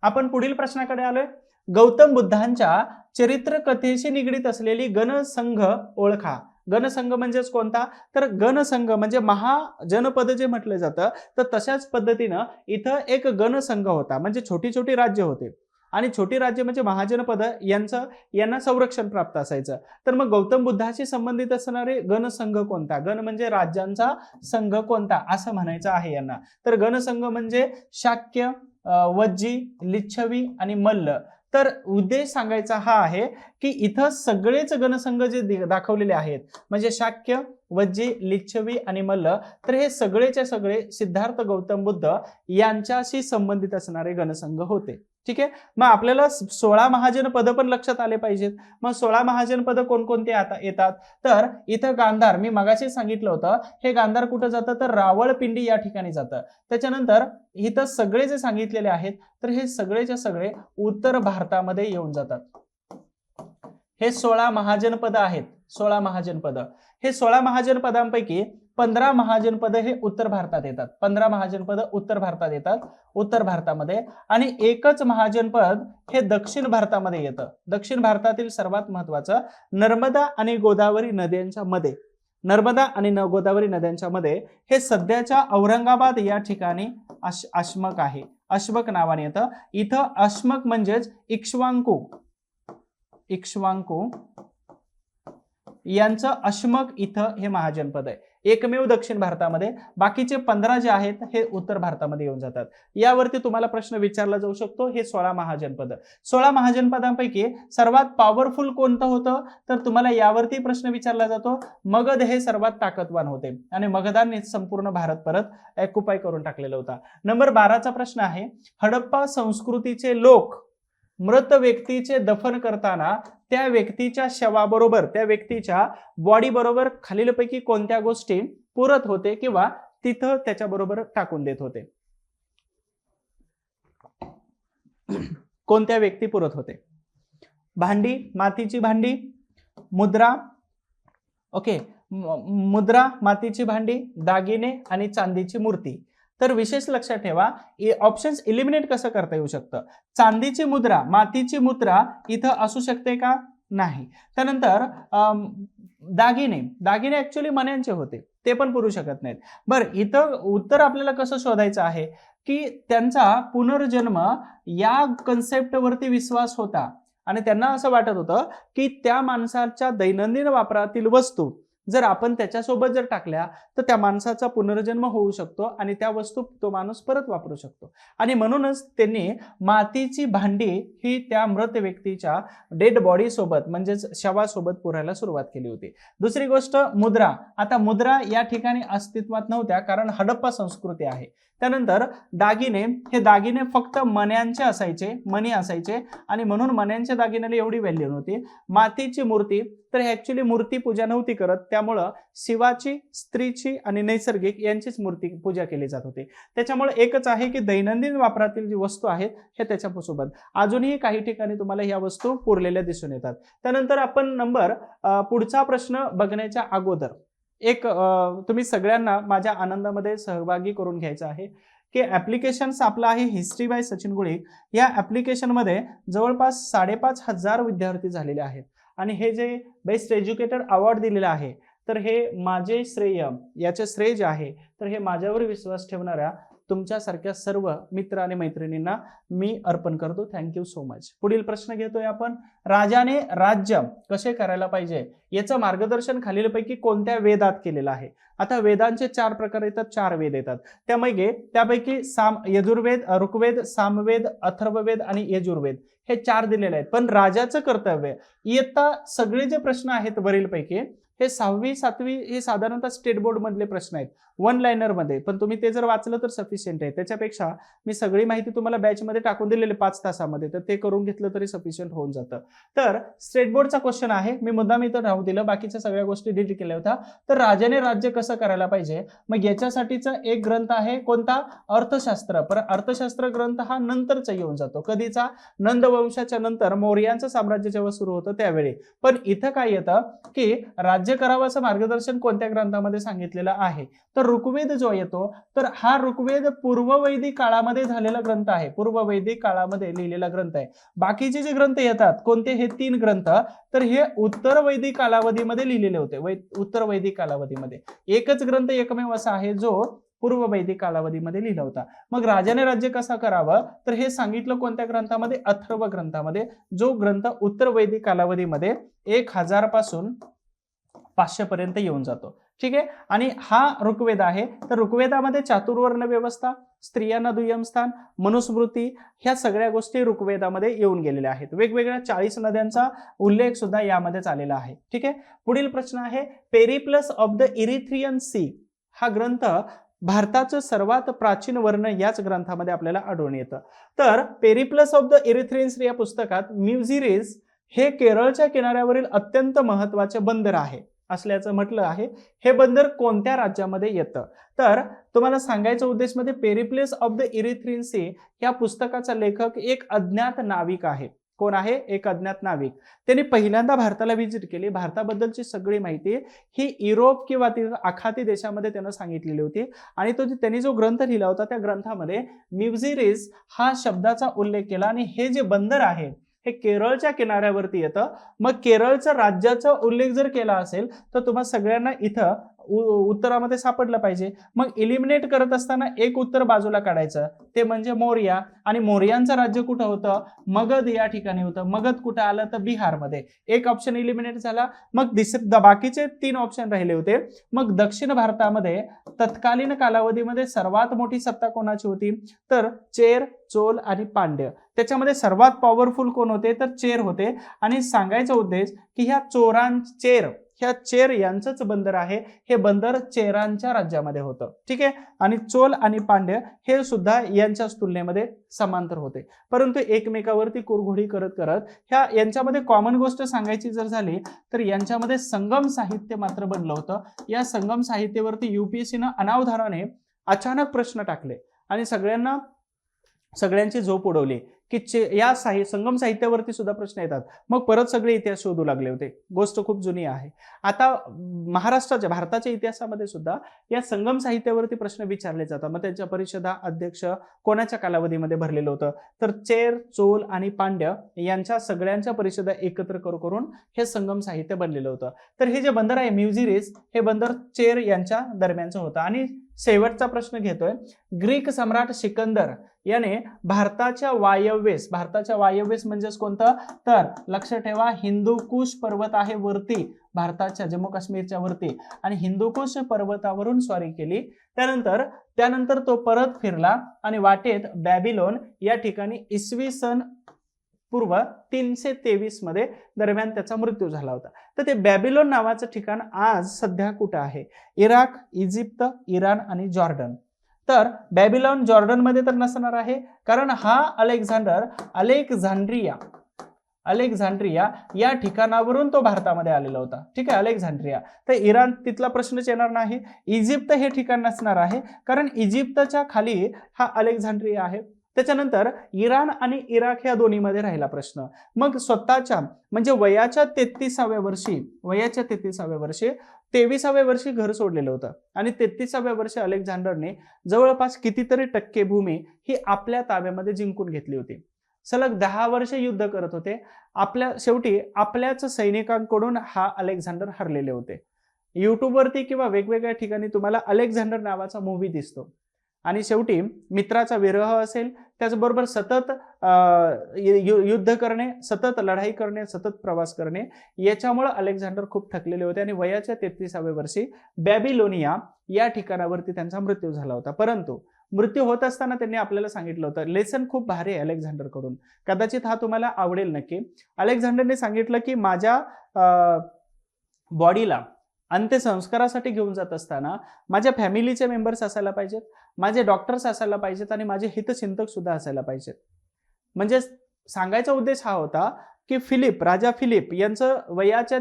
S2: आपण पुढील प्रश्नाकडे आलोय. गौतम बुद्धांच्या चरित्र कथेशी निगडीत असलेली गणसंघ ओळखा. गणसंघ म्हणजेच कोणता, तर गणसंघ म्हणजे महाजनपद जे म्हटलं जातं, तर तशाच पद्धतीनं इथं एक गणसंघ होता. म्हणजे छोटी छोटी राज्य होते आणि छोटी राज्य म्हणजे महाजनपद यांना संरक्षण प्राप्त असायचं. तर मग गौतम बुद्धाशी संबंधित असणारे गणसंघ कोणता, गण म्हणजे राज्यांचा संघ कोणता असं म्हणायचं आहे यांना. तर गणसंघ म्हणजे शाक्य, वज्जी, लिच्छवी आणि मल्ल. तर उद्देश सांगायचा हा आहे की इथं सगळेच गणसंघ जे दाखवलेले आहेत म्हणजे शाक्य, वज्जी, लिच्छवी आणि मल्ल, तर हे सगळेच्या सगळे सिद्धार्थ गौतम बुद्ध यांच्याशी संबंधित असणारे गणसंघ होते. ठीक आहे, मग आपल्याला 16 महाजनपद पण लक्षात आले पाहिजेत. मग 16 महाजनपद कोणकोणते आता येतात, तर इथं गांधार, मी मगाशी सांगितलं होतं हे गांधार कुठं जातं, तर रावळपिंडी या ठिकाणी जातं. त्याच्यानंतर इथं सगळे जे सांगितलेले आहेत तर हे सगळेच्या सगळे उत्तर भारतामध्ये येऊन जातात. हे 16 महाजनपद आहेत. 16 महाजनपद, हे 16 महाजनपदांपैकी 15 महाजनपद हे उत्तर भारतात येतात. 15 महाजनपद उत्तर भारतात येतात, उत्तर भारतामध्ये, आणि एकच महाजनपद हे दक्षिण भारतामध्ये येतं. दक्षिण भारतातील सर्वात महत्वाचं नर्मदा आणि गोदावरी नद्यांच्या मध्ये, नर्मदा आणि गोदावरी नद्यांच्या मध्ये हे सध्याच्या औरंगाबाद या ठिकाणी अश्मक आहे. अश्मक नावाने येतं. इथं अश्मक म्हणजेच इक्ष्वाकू, इक्ष्वाकू यांचं अश्मक इथं हे महाजनपद आहे. एकमेव दक्षिण भारतामध्ये, बाकीचे 15 जे आहेत हे उत्तर भारतामध्ये येऊन जातात. यावरती तुम्हाला प्रश्न विचारला जाऊ शकतो. हे 16 महाजनपद, 16 महाजनपदांपैकी सर्वात पॉवरफुल कोणतं होतं, तर तुम्हाला यावरती प्रश्न विचारला जातो. मगध हे सर्वात ताकदवान होते आणि मगधांनी संपूर्ण भारत परत ऑक्युपाय करून टाकलेला होता. नंबर 12चा प्रश्न आहे, हडप्पा संस्कृतीचे लोक मृत व्यक्तीचे दफन करताना त्या व्यक्तीच्या शवाबरोबर, त्या व्यक्तीच्या बॉडी बरोबर खालीलपैकी कोणत्या गोष्टी पुरत होते किंवा तिथं त्याच्याबरोबर टाकून देत होते? कोणत्या व्यक्ती पुरत होते? भांडी, मातीची भांडी, मुद्रा, ओके, मुद्रा, मातीची भांडी, दागिने आणि चांदीची मूर्ती. तर विशेष लक्षात ठेवा, ऑप्शन्स इलिमिनेट कसं करता येऊ शकतं. चांदीची मुद्रा, मातीची मुद्रा इथं असू शकते का? नाही. त्यानंतर दागिने, दागिने ऍक्च्युअली मण्यांचे होते, ते पण पुरू शकत नाहीत. बरं, इथं उत्तर आपल्याला कसं शोधायचं आहे की त्यांचा पुनर्जन्म या कन्सेप्टवरती विश्वास होता आणि त्यांना असं वाटत होतं की त्या माणसाच्या दैनंदिन वापरातील वस्तू जर आपण त्याच्यासोबत जर टाकल्या तर त्या माणसाचा पुनर्जन्म होऊ शकतो आणि त्या वस्तू तो माणूस परत वापरू शकतो. आणि म्हणूनच त्यांनी मातीची भांडी ही त्या मृत व्यक्तीच्या डेड बॉडी सोबत म्हणजेच शवासोबत पुरायला सुरुवात केली होती. दुसरी गोष्ट मुद्रा. आता मुद्रा या ठिकाणी अस्तित्वात नव्हत्या कारण हडप्पा संस्कृती आहे. त्यानंतर दागिने, हे दागिने फक्त मण्यांचे असायचे, मणी असायचे आणि म्हणून मण्यांच्या दागिन्याला एवढी व्हॅल्यू नव्हती. मातीची मूर्ती, तर हे ऍक्च्युली मूर्ती पूजा नव्हती करत, त्यामुळं शिवाची, स्त्रीची आणि नैसर्गिक यांचीच मूर्ती पूजा केली जात होती. त्याच्यामुळे एकच आहे की दैनंदिन वापरातील जी वस्तू आहेत हे त्याच्यासोबत अजूनही काही ठिकाणी तुम्हाला ह्या वस्तू पुरलेल्या दिसून येतात. त्यानंतर आपण पुढचा प्रश्न बघण्याच्या अगोदर एक तुम्ही सगळ्यांना माझ्या आनंदामध्ये सहभागी करून घ्यायचं आहे की ऍप्लिकेशन्स आपलं आहे हिस्ट्री बाय सचिन गुळिक. या ऍप्लिकेशनमध्ये जवळपास 5,500 विद्यार्थी झालेले आहेत आणि हे जे बेस्ट एज्युकेटेड अवॉर्ड दिलेलं आहे तर हे माझे श्रेय, याचे श्रेय जे आहे तर हे माझ्यावर विश्वास ठेवणाऱ्या तुमच्यासारख्या सर्व मित्र आणि मैत्रिणींना मी अर्पण करतो. Thank you so much. पुढील प्रश्न घेतोय आपण, राजाने राज्य कसे करायला पाहिजे याचं मार्गदर्शन खालीलपैकी कोणत्या वेदात केलेलं आहे? आता वेदांचे 4 प्रकार येतात, 4 वेद येतात. त्यापैकी यजुर्वेद, ऋग्वेद, सामवेद, अथर्ववेद आणि यजुर्वेद हे 4 दिलेले आहेत. पण राजाचं कर्तव्य इयत्ता सगळे जे प्रश्न आहेत वरीलपैकी हे 6वी 7वी हे साधारणतः स्टेट बोर्ड मधले प्रश्न आहेत, 1 लाइनर मध्ये, पण तुम्ही ते जर वाचलं तर सफिशियंट आहे. त्याच्यापेक्षा मी सगळी माहिती तुम्हाला बॅच मध्ये टाकून दिलेली 5 तासामध्ये, तर ते करून घेतलं तरी सफिशियंट होऊन जातं. तर स्टेट बोर्डचा क्वेश्चन आहे, मी मुद्दाम इथं राहू दिलं, बाकीच्या सगळ्या गोष्टी डिलीट केल्या होत्या. तर राजाने राज्य कसं करायला पाहिजे, मग याच्यासाठीचा एक ग्रंथ आहे कोणता? अर्थशास्त्र. पण अर्थशास्त्र ग्रंथ हा नंतरचा येऊन जातो, कधीचा? नंदवंशाच्या नंतर मौर्यांचं साम्राज्य जेव्हा सुरू होतं त्यावेळी. पण इथं काय येतं की राज्य करावाचं मार्गदर्शन कोणत्या ग्रंथामध्ये सांगितलेलं आहे? तर ऋग्वेद जो येतो तर हा ऋग्वेद पूर्ववैदिक काळामध्ये झालेला ग्रंथ आहे, पूर्ववैदिक काळामध्ये लिहिलेला ग्रंथ आहे. बाकीचे जे ग्रंथ येतात कोणते? हे 3 ग्रंथ तर हे उत्तर वैदिक कालावधीमध्ये लिहिलेले होते. उत्तर वैदिक कालावधीमध्ये एकच ग्रंथ एकमेव असा आहे जो पूर्व वैदिक कालावधीमध्ये लिहिला होता. मग राजाने राज्य कसं करावं तर हे सांगितलं कोणत्या ग्रंथामध्ये? अथर्व ग्रंथामध्ये, जो ग्रंथ उत्तर वैदिक कालावधीमध्ये 1000 पासून 500 पर्यंत येऊन जातो. ठीक आहे. आणि हा ऋग्वेद आहे. तर ऋग्वेदामध्ये चातुर्वर्ण व्यवस्था,
S1: स्त्रियांना दुय्यम स्थान, मनुस्मृती, ह्या सगळ्या गोष्टी ऋग्वेदामध्ये येऊन गेलेल्या आहेत. वेगवेगळ्या 40 नद्यांचा उल्लेख सुद्धा यामध्येच आलेला आहे. ठीक आहे. पुढील प्रश्न आहे, Periplus of the Erythraean Sea हा ग्रंथ भारताचं सर्वात प्राचीन वर्णन याच ग्रंथामध्ये आपल्याला आढळून येतं. तर Periplus of the Erythraean Sea या पुस्तकात म्युझिरीज हे केरळच्या किनाऱ्यावरील अत्यंत महत्वाचे बंदर आहे असल्याचं म्हटलं आहे. हे बंदर कोणत्या राज्यामध्ये येतं? तर तुम्हाला सांगायचा उद्देश मध्ये Periplus of the Erythraean Sea या पुस्तकाचा लेखक एक अज्ञात नाविक आहे. कोण आहे? एक अज्ञात नाविक. त्यांनी पहिल्यांदा भारताला व्हिजिट केली. भारताबद्दलची सगळी माहिती ही युरोप किंवा आखाती देशामध्ये त्यानं सांगितलेली होती आणि त्यांनी जो ग्रंथ लिहिला होता त्या ग्रंथामध्ये म्युझिरीज हा शब्दाचा उल्लेख केला आणि हे जे बंदर आहे हे केरळच्या किनाऱ्यावरती येतं. मग केरळच्या राज्याचा उल्लेख जर केला असेल तर तुम्हा सगळ्यांना इथं उत्तरामध्ये सापडलं पाहिजे. मग इलिमिनेट करत असताना एक उत्तर बाजूला काढायचं, ते म्हणजे मौर्या. आणि मौर्यांचं राज्य कुठं होतं? मगध या ठिकाणी होतं. मगध कुठं आलं? तर बिहारमध्ये. एक ऑप्शन इलिमिनेट झाला. मग बाकीचे 3 ऑप्शन राहिले होते. मग दक्षिण भारतामध्ये तत्कालीन कालावधीमध्ये सर्वात मोठी सत्ता कोणाची होती? तर चेर, चोल आणि पांड्य. त्याच्यामध्ये सर्वात पॉवरफुल कोण होते? तर चेर होते. आणि सांगायचा उद्देश की ह्या चेर यांचंच बंदर आहे. हे बंदर चेरांच्या राज्यामध्ये होतं. ठीक आहे. आणि चोल आणि पांड्य हे सुद्धा यांच्याच तुलनेमध्ये समांतर होते, परंतु एकमेकावरती कुरघोडी करत करत यांच्यामध्ये कॉमन गोष्ट सांगायची जर झाली तर यांच्यामध्ये संगम साहित्य मात्र बनलं होतं. या संगम साहित्यावरती UPSCनं अनावधानाने अचानक प्रश्न टाकले आणि सगळ्यांची झोप उडवली की या संगम साहित्यावरती सुद्धा प्रश्न येतात. मग परत सगळे इतिहास शोधू लागले होते. गोष्ट खूप जुनी आहे. आता भारताच्या इतिहासामध्ये सुद्धा या संगम साहित्यावरती प्रश्न विचारले जातात. मग त्यांच्या परिषदा अध्यक्ष कोणाच्या कालावधीमध्ये भरलेलं होतं? तर चेर, चोल आणि पांड्य यांच्या सगळ्यांच्या परिषदा एकत्र करून हे संगम साहित्य बनलेलं होतं. तर हे जे बंदर आहे म्युझिरीज हे बंदर चेर यांच्या दरम्यानचं होतं. आणि शेवटचा प्रश्न घेतोय, ग्रीक सम्राट सिकंदर याने भारताच्या वायव्येस म्हणजेच कोणतं? तर लक्ष ठेवा, हिंदुकुश पर्वत आहे वरती, भारताच्या जम्मू काश्मीरच्या वरती, आणि हिंदुकुश पर्वतावरून स्वारी केली. त्यानंतर तो परत फिरला आणि वाटेत बॅबिलोन या ठिकाणी इसवी सन पूर्व 323 मध्ये दरम्यान त्याचा मृत्यू झाला होता. तर ते बॅबिलोन नावाचं ठिकाण आज सध्या कुठं आहे? इराक, इजिप्त, इराण आणि जॉर्डन. तर बॅबिलोन जॉर्डनमध्ये तर नसणार आहे, कारण हा अलेक्झांड्रिया या ठिकाणावरून तो भारतामध्ये आलेला होता. ठीक आहे, अलेक्झांड्रिया. तर इराण तिथला प्रश्नच येणार नाही. इजिप्त हे ठिकाण नसणार आहे, कारण इजिप्तच्या खाली हा अलेक्झांड्रिया आहे. त्याच्यानंतर इराण आणि इराक या दोन्हीमध्ये राहिला प्रश्न. मग स्वतःच्या म्हणजे वयाच्या 33व्या वर्षी 23व्या वर्षी घर सोडलेलं होतं आणि 33व्या वर्षी अलेक्झांडरने जवळपास कितीतरी टक्के भूमी ही आपल्या ताब्यामध्ये जिंकून घेतली होती. सलग 10 वर्ष युद्ध करत होते. शेवटी आपल्याच सैनिकांकडून हा अलेक्झांडर हरलेले होते. युट्यूबवरती किंवा वेगवेगळ्या ठिकाणी तुम्हाला अलेक्झांडर नावाचा मूव्ही दिसतो. आणि शेवटी मित्राचा विरह असेल, त्याचबरोबर सतत युद्ध करणे, सतत लढाई करणे, सतत प्रवास करणे, याच्यामुळे अलेक्झांडर खूप थकलेले होते आणि वयाच्या 33व्या वर्षी बॅबिलोनिया या ठिकाणावरती त्यांचा मृत्यू झाला होता. परंतु मृत्यू होत असताना त्यांनी आपल्याला सांगितलं होतं, लेसन खूप भारी आहे अलेक्झांडर कडून, कदाचित हा तुम्हाला आवडेल नक्की. अलेक्झांडरने सांगितलं की माझ्या बॉडीला अंत्यसंस्कारासाठी घेऊन जात असताना माझ्या फॅमिलीचे मेंबर्स असायला पाहिजेत, माझे डॉक्टर्स असायला पाहिजेत आणि माझे हितचिंतक सुद्धा असायला पाहिजेत. म्हणजे सांगायचा उद्देश हा होता की राजा फिलिप यांच्या वयाच्या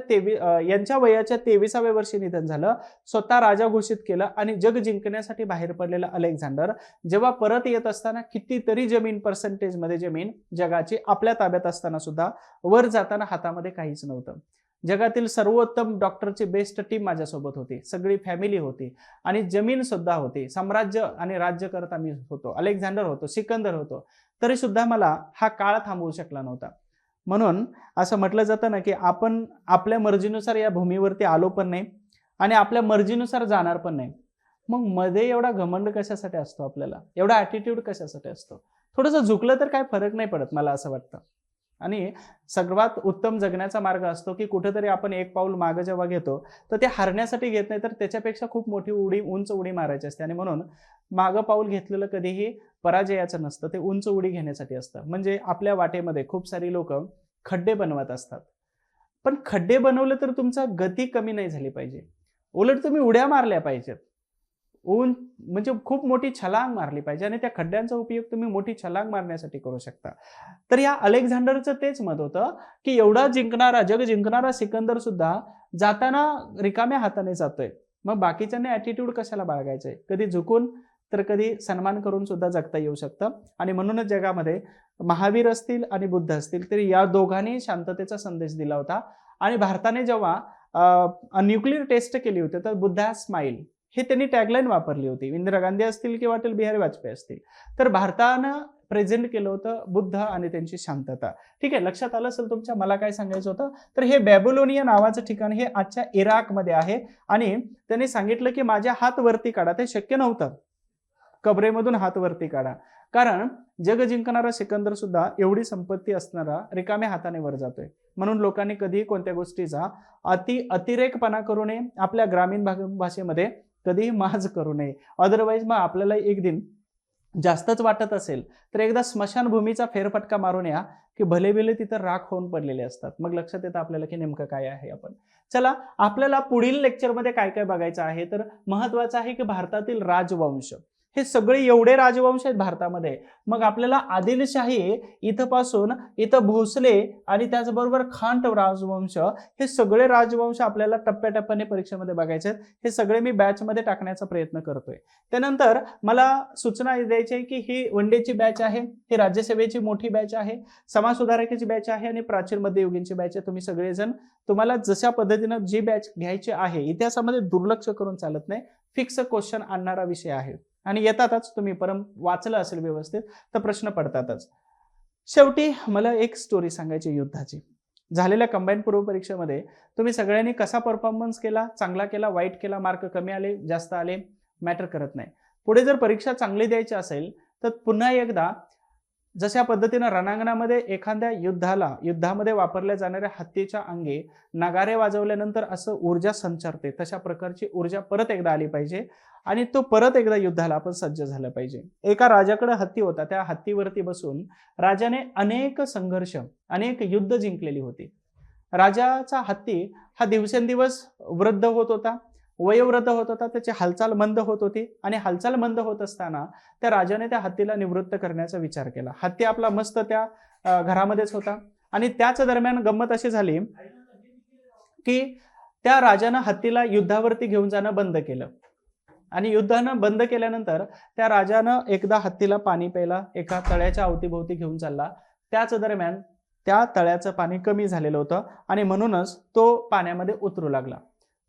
S1: 23व्या वर्षी निधन झालं. स्वतः राजा घोषित केलं आणि जग जिंकण्यासाठी बाहेर पडलेला अलेक्झांडर जेव्हा परत येत असताना कितीतरी पर्सेंटेजमध्ये जमीन जगाची आपल्या ताब्यात असताना सुद्धा वर जाताना हातामध्ये काहीच नव्हतं. जगातील सर्वोत्तम डॉक्टरची बेस्ट टीम माझ्यासोबत होती, सगळी फॅमिली होती आणि जमीन सुद्धा होती. साम्राज्य आणि राज्य करत आम्ही होतो, अलेक्झांडर होतो, सिकंदर होतो, तरी सुद्धा मला हा काळ थांबवू शकला नव्हता. म्हणून असं म्हटलं जातं ना की आपण आपल्या मर्जीनुसार या भूमीवरती आलो पण नाही आणि आपल्या मर्जीनुसार जाणार पण नाही. मग मध्ये एवढा घमंड कशासाठी असतो आपल्याला? एवढा ॲटिट्यूड कशासाठी असतो? थोडंसं झुकलं तर काय फरक नाही पडत, मला असं वाटतं. आणि सर्वात उत्तम जगण्याचा मार्ग असतो की कुठेतरी आपण एक पाऊल मागे जेव्हा घेतो तर ते हारण्यासाठी घेत नाही, तर त्याच्यापेक्षा खूप मोठी उडी, उंच उडी मारायची असते. आणि म्हणून मागं पाऊल घेतलेलं कधीही पराजयाचं नसतं, ते उंच उडी घेण्यासाठी असतं. म्हणजे आपल्या वाटेमध्ये खूप सारी लोक खड्डे बनवत असतात, पण खड्डे बनवले तर तुमचा गती कमी नाही झाली पाहिजे, उलट तुम्ही उड्या मारल्या पाहिजेत. म्हणजे खूप मोठी छलांग मारली पाहिजे आणि त्या खड्ड्यांचा उपयोग तुम्ही मोठी छलांग मारण्यासाठी करू शकता. तर या अलेक्झांडरचं तेच मत होतं की एवढा जिंकणारा, जग जिंकणारा सिकंदर सुद्धा जाताना रिकाम्या हाताने जातोय, मग बाकीच्यांनी ॲटिट्यूड कशाला बाळगायचंय? कधी झुकून तर कधी सन्मान करून सुद्धा जगता येऊ शकतं. आणि म्हणूनच जगामध्ये महावीर असतील आणि बुद्ध असतील तरी या दोघांनी शांततेचा संदेश दिला होता. आणि भारताने जेव्हा न्यूक्लिअर टेस्ट केली होती तर बुद्धा स्माईल हे त्यांनी टॅगलाईन वापरली होती. इंदिरा गांधी असतील किंवा अटल बिहारी वाजपेयी असतील, तर भारतानं प्रेझेंट केलं होतं बुद्ध आणि त्यांची शांतता. ठीक आहे, लक्षात आलं असेल तुमच्या मला काय सांगायचं होतं. तर हे बॅबिलोनिया नावाचं ठिकाण हे आजच्या इराकमध्ये आहे. आणि त्यांनी सांगितलं की माझ्या हात वरती काढा. ते शक्य नव्हतं, कबरेमधून हात वरती काढा, कारण जग जिंकणारा सिकंदर सुद्धा एवढी संपत्ती असणारा रिकाम्या हाताने वर जातोय. म्हणून लोकांनी कधीही कोणत्या गोष्टीचा अतिरेकपणा करू नये. आपल्या ग्रामीण भाषेमध्ये कधीही माज करू नये. अदरवाईज मग आपल्याला एक दिन जास्तच वाटत असेल तर एकदा स्मशानभूमीचा फेरफटका मारून या की भले भले तिथं राख होऊन पडलेले असतात. मग लक्षात येतं आपल्याला की नेमकं काय आहे. आपण चला, आपल्याला पुढील लेक्चरमध्ये काय काय बघायचं आहे. तर महत्वाचं आहे की भारतातील राजवंश, हे सगळे एवढे राजवंश आहेत भारतामध्ये. मग आपल्याला आदिलशाही इथपासून इथं भोसले आणि त्याचबरोबर खांट राजवंश, हे सगळे राजवंश आपल्याला टप्प्याटप्प्याने परीक्षेमध्ये बघायचे आहेत. हे सगळे मी बॅचमध्ये टाकण्याचा प्रयत्न करतोय. त्यानंतर मला सूचना द्यायची आहे की ही वनडेची बॅच आहे, ही राज्यसेवेची मोठी बॅच आहे, समाज सुधारकाची बॅच आहे आणि प्राचीन मध्ययुगीनची बॅच आहे. तुम्ही सगळेजण, तुम्हाला जशा पद्धतीनं जी बॅच घ्यायची आहे, इतिहासामध्ये दुर्लक्ष करून चालत नाही. फिक्स क्वेश्चन आणणारा विषय आहे आणि येतातच. तुम्ही परम वाचलं असेल व्यवस्थित तर प्रश्न पडतातच. शेवटी मला एक स्टोरी सांगायची युद्धाची. झालेल्या कंबाईन पूर्व परीक्षेमध्ये तुम्ही सगळ्यांनी कसा परफॉर्मन्स केला, चांगला केला, वाईट केला, मार्क कमी आले, जास्त आले, मॅटर करत नाही. पुढे जर परीक्षा चांगली द्यायची असेल तर पुन्हा एकदा जशा पद्धतीनं रणांगणामध्ये एखाद्या युद्धामध्ये वापरल्या जाणाऱ्या हत्तीच्या अंगी नगारे वाजवल्यानंतर असं ऊर्जा संचारते, तशा प्रकारची ऊर्जा परत एकदा आली पाहिजे आणि तो परत एकदा युद्धाला आपण सज्ज झालं पाहिजे. एका राजाकडे हत्ती होता. त्या हत्तीवरती बसून राजाने अनेक संघर्ष, अनेक युद्ध जिंकलेली होती. राजाचा हत्ती हा दिवसेंदिवस वृद्ध होत होता, वयोवृद्ध होत होता, त्याची हालचाल मंद होत होती. आणि हालचाल मंद होत असताना त्या राजाने त्या हत्तीला निवृत्त करण्याचा विचार केला. हत्ती आपला मस्त त्या घरामध्येच होता. आणि त्याच दरम्यान गंमत अशी झाली की त्या राजानं हत्तीला युद्धावरती घेऊन जाणं बंद केलं. आणि युद्धानं बंद केल्यानंतर त्या राजानं एकदा हत्तीला पाणी प्यायला एका तळ्याच्या अवतीभोवती घेऊन चालला. त्याच दरम्यान त्या तळ्याचं पाणी कमी झालेलं होतं आणि म्हणूनच तो पाण्यामध्ये उतरू लागला.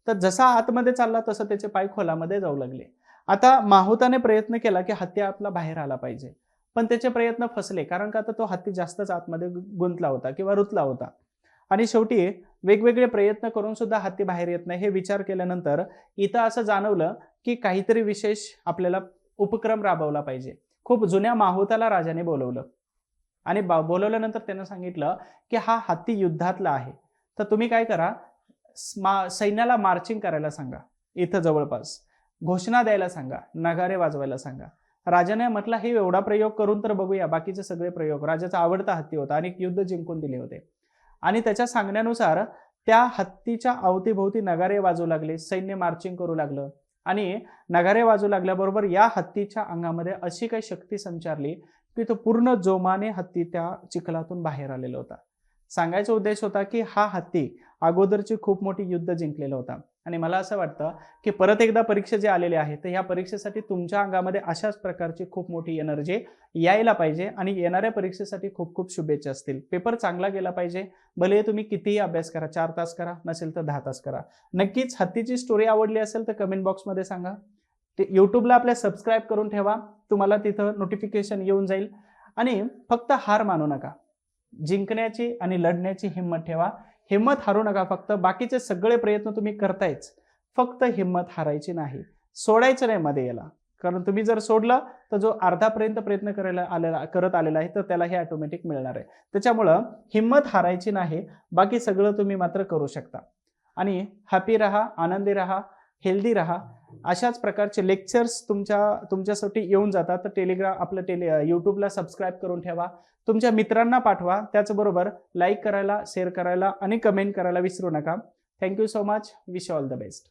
S1: तर जसा आतमध्ये चालला तसं त्याचे पाय खोलामध्ये जाऊ लागले. आता माहुताने प्रयत्न केला की हत्ती आपला बाहेर आला पाहिजे, पण त्याचे प्रयत्न फसले, कारण का तो हत्ती जास्तच आतमध्ये गुंतला होता किंवा रुतला होता. आणि शेवटी वेगवेगळे प्रयत्न करून सुद्धा हत्ती बाहेर येत नाही. हे विचार केल्यानंतर इथं असं जाणवलं की काहीतरी विशेष आपल्याला उपक्रम राबवला पाहिजे. खूप जुन्या माहुताला राजाने बोलवलं आणि बोलवल्यानंतर त्यानं सांगितलं की हा हत्ती युद्धातला आहे, तर तुम्ही काय करा, सैन्याला मार्चिंग करायला सांगा, इथं जवळपास घोषणा द्यायला सांगा, नगारे वाजवायला सांगा. राजाने म्हटलं हे एवढा प्रयोग करून तर बघूया. बाकीचे सगळे प्रयोग, राजाचा आवडता हत्ती होता आणि युद्ध जिंकून दिले होते. आणि त्याच्या सांगण्यानुसार त्या हत्तीच्या अवतीभोवती नगारे वाजू लागले, सैन्य मार्चिंग करू लागलं. आणि नगारे वाजू लागल्याबरोबर या हत्तीच्या अंगामध्ये अशी काही शक्ती संचारली की तो पूर्ण जोमाने हत्ती त्या चिखलातून बाहेर आलेला होता. सांगायचा उद्देश होता की हा हत्ती अगोदरची खूप मोठी युद्ध जिंकलेला होता. आणि मला असं वाटतं की परत एकदा परीक्षा जे आलेले आहे तर ह्या परीक्षेसाठी तुमच्या अंगामध्ये अशाच प्रकारची खूप मोठी एनर्जी यायला पाहिजे आणि येणाऱ्या परीक्षेसाठी खूप खूप शुभेच्छा असतील. पेपर चांगला गेला पाहिजे. भले तुम्ही कितीही अभ्यास करा, 4 तास करा, नसेल तर 10 तास करा. नक्कीच हत्तीची स्टोरी आवडली असेल तर कमेंट बॉक्समध्ये सांगा. यूट्यूबला आपल्या सबस्क्राईब करून ठेवा, तुम्हाला तिथं नोटिफिकेशन येऊन जाईल. आणि फक्त हार मानू नका, जिंकण्याची आणि लढण्याची हिंमत ठेवा. हिंमत हारू नका. फक्त बाकीचे सगळे प्रयत्न तुम्ही करतायच, फक्त हिंमत हारायची नाही, सोडायचं नाही मध्ये याला. कारण तुम्ही जर सोडलं तर जो अर्धापर्यंत प्रयत्न करत आलेला आहे तर त्याला हे ऑटोमॅटिक मिळणार आहे. त्याच्यामुळं हिंमत हारायची नाही, बाकी सगळं तुम्ही मात्र करू शकता. आणि हॅपी राहा, आनंदी राहा, हेल्दी राहा. अशाच प्रकारचे लेक्चर्स तुमच्यासाठी येऊन जातात. तर आपलं यूट्यूबला सबस्क्राईब करून ठेवा, तुमच्या मित्रांना पाठवा, त्याचबरोबर लाईक करायला, शेअर करायला आणि कमेंट करायला विसरू नका. Thank you so much. Wish all the best.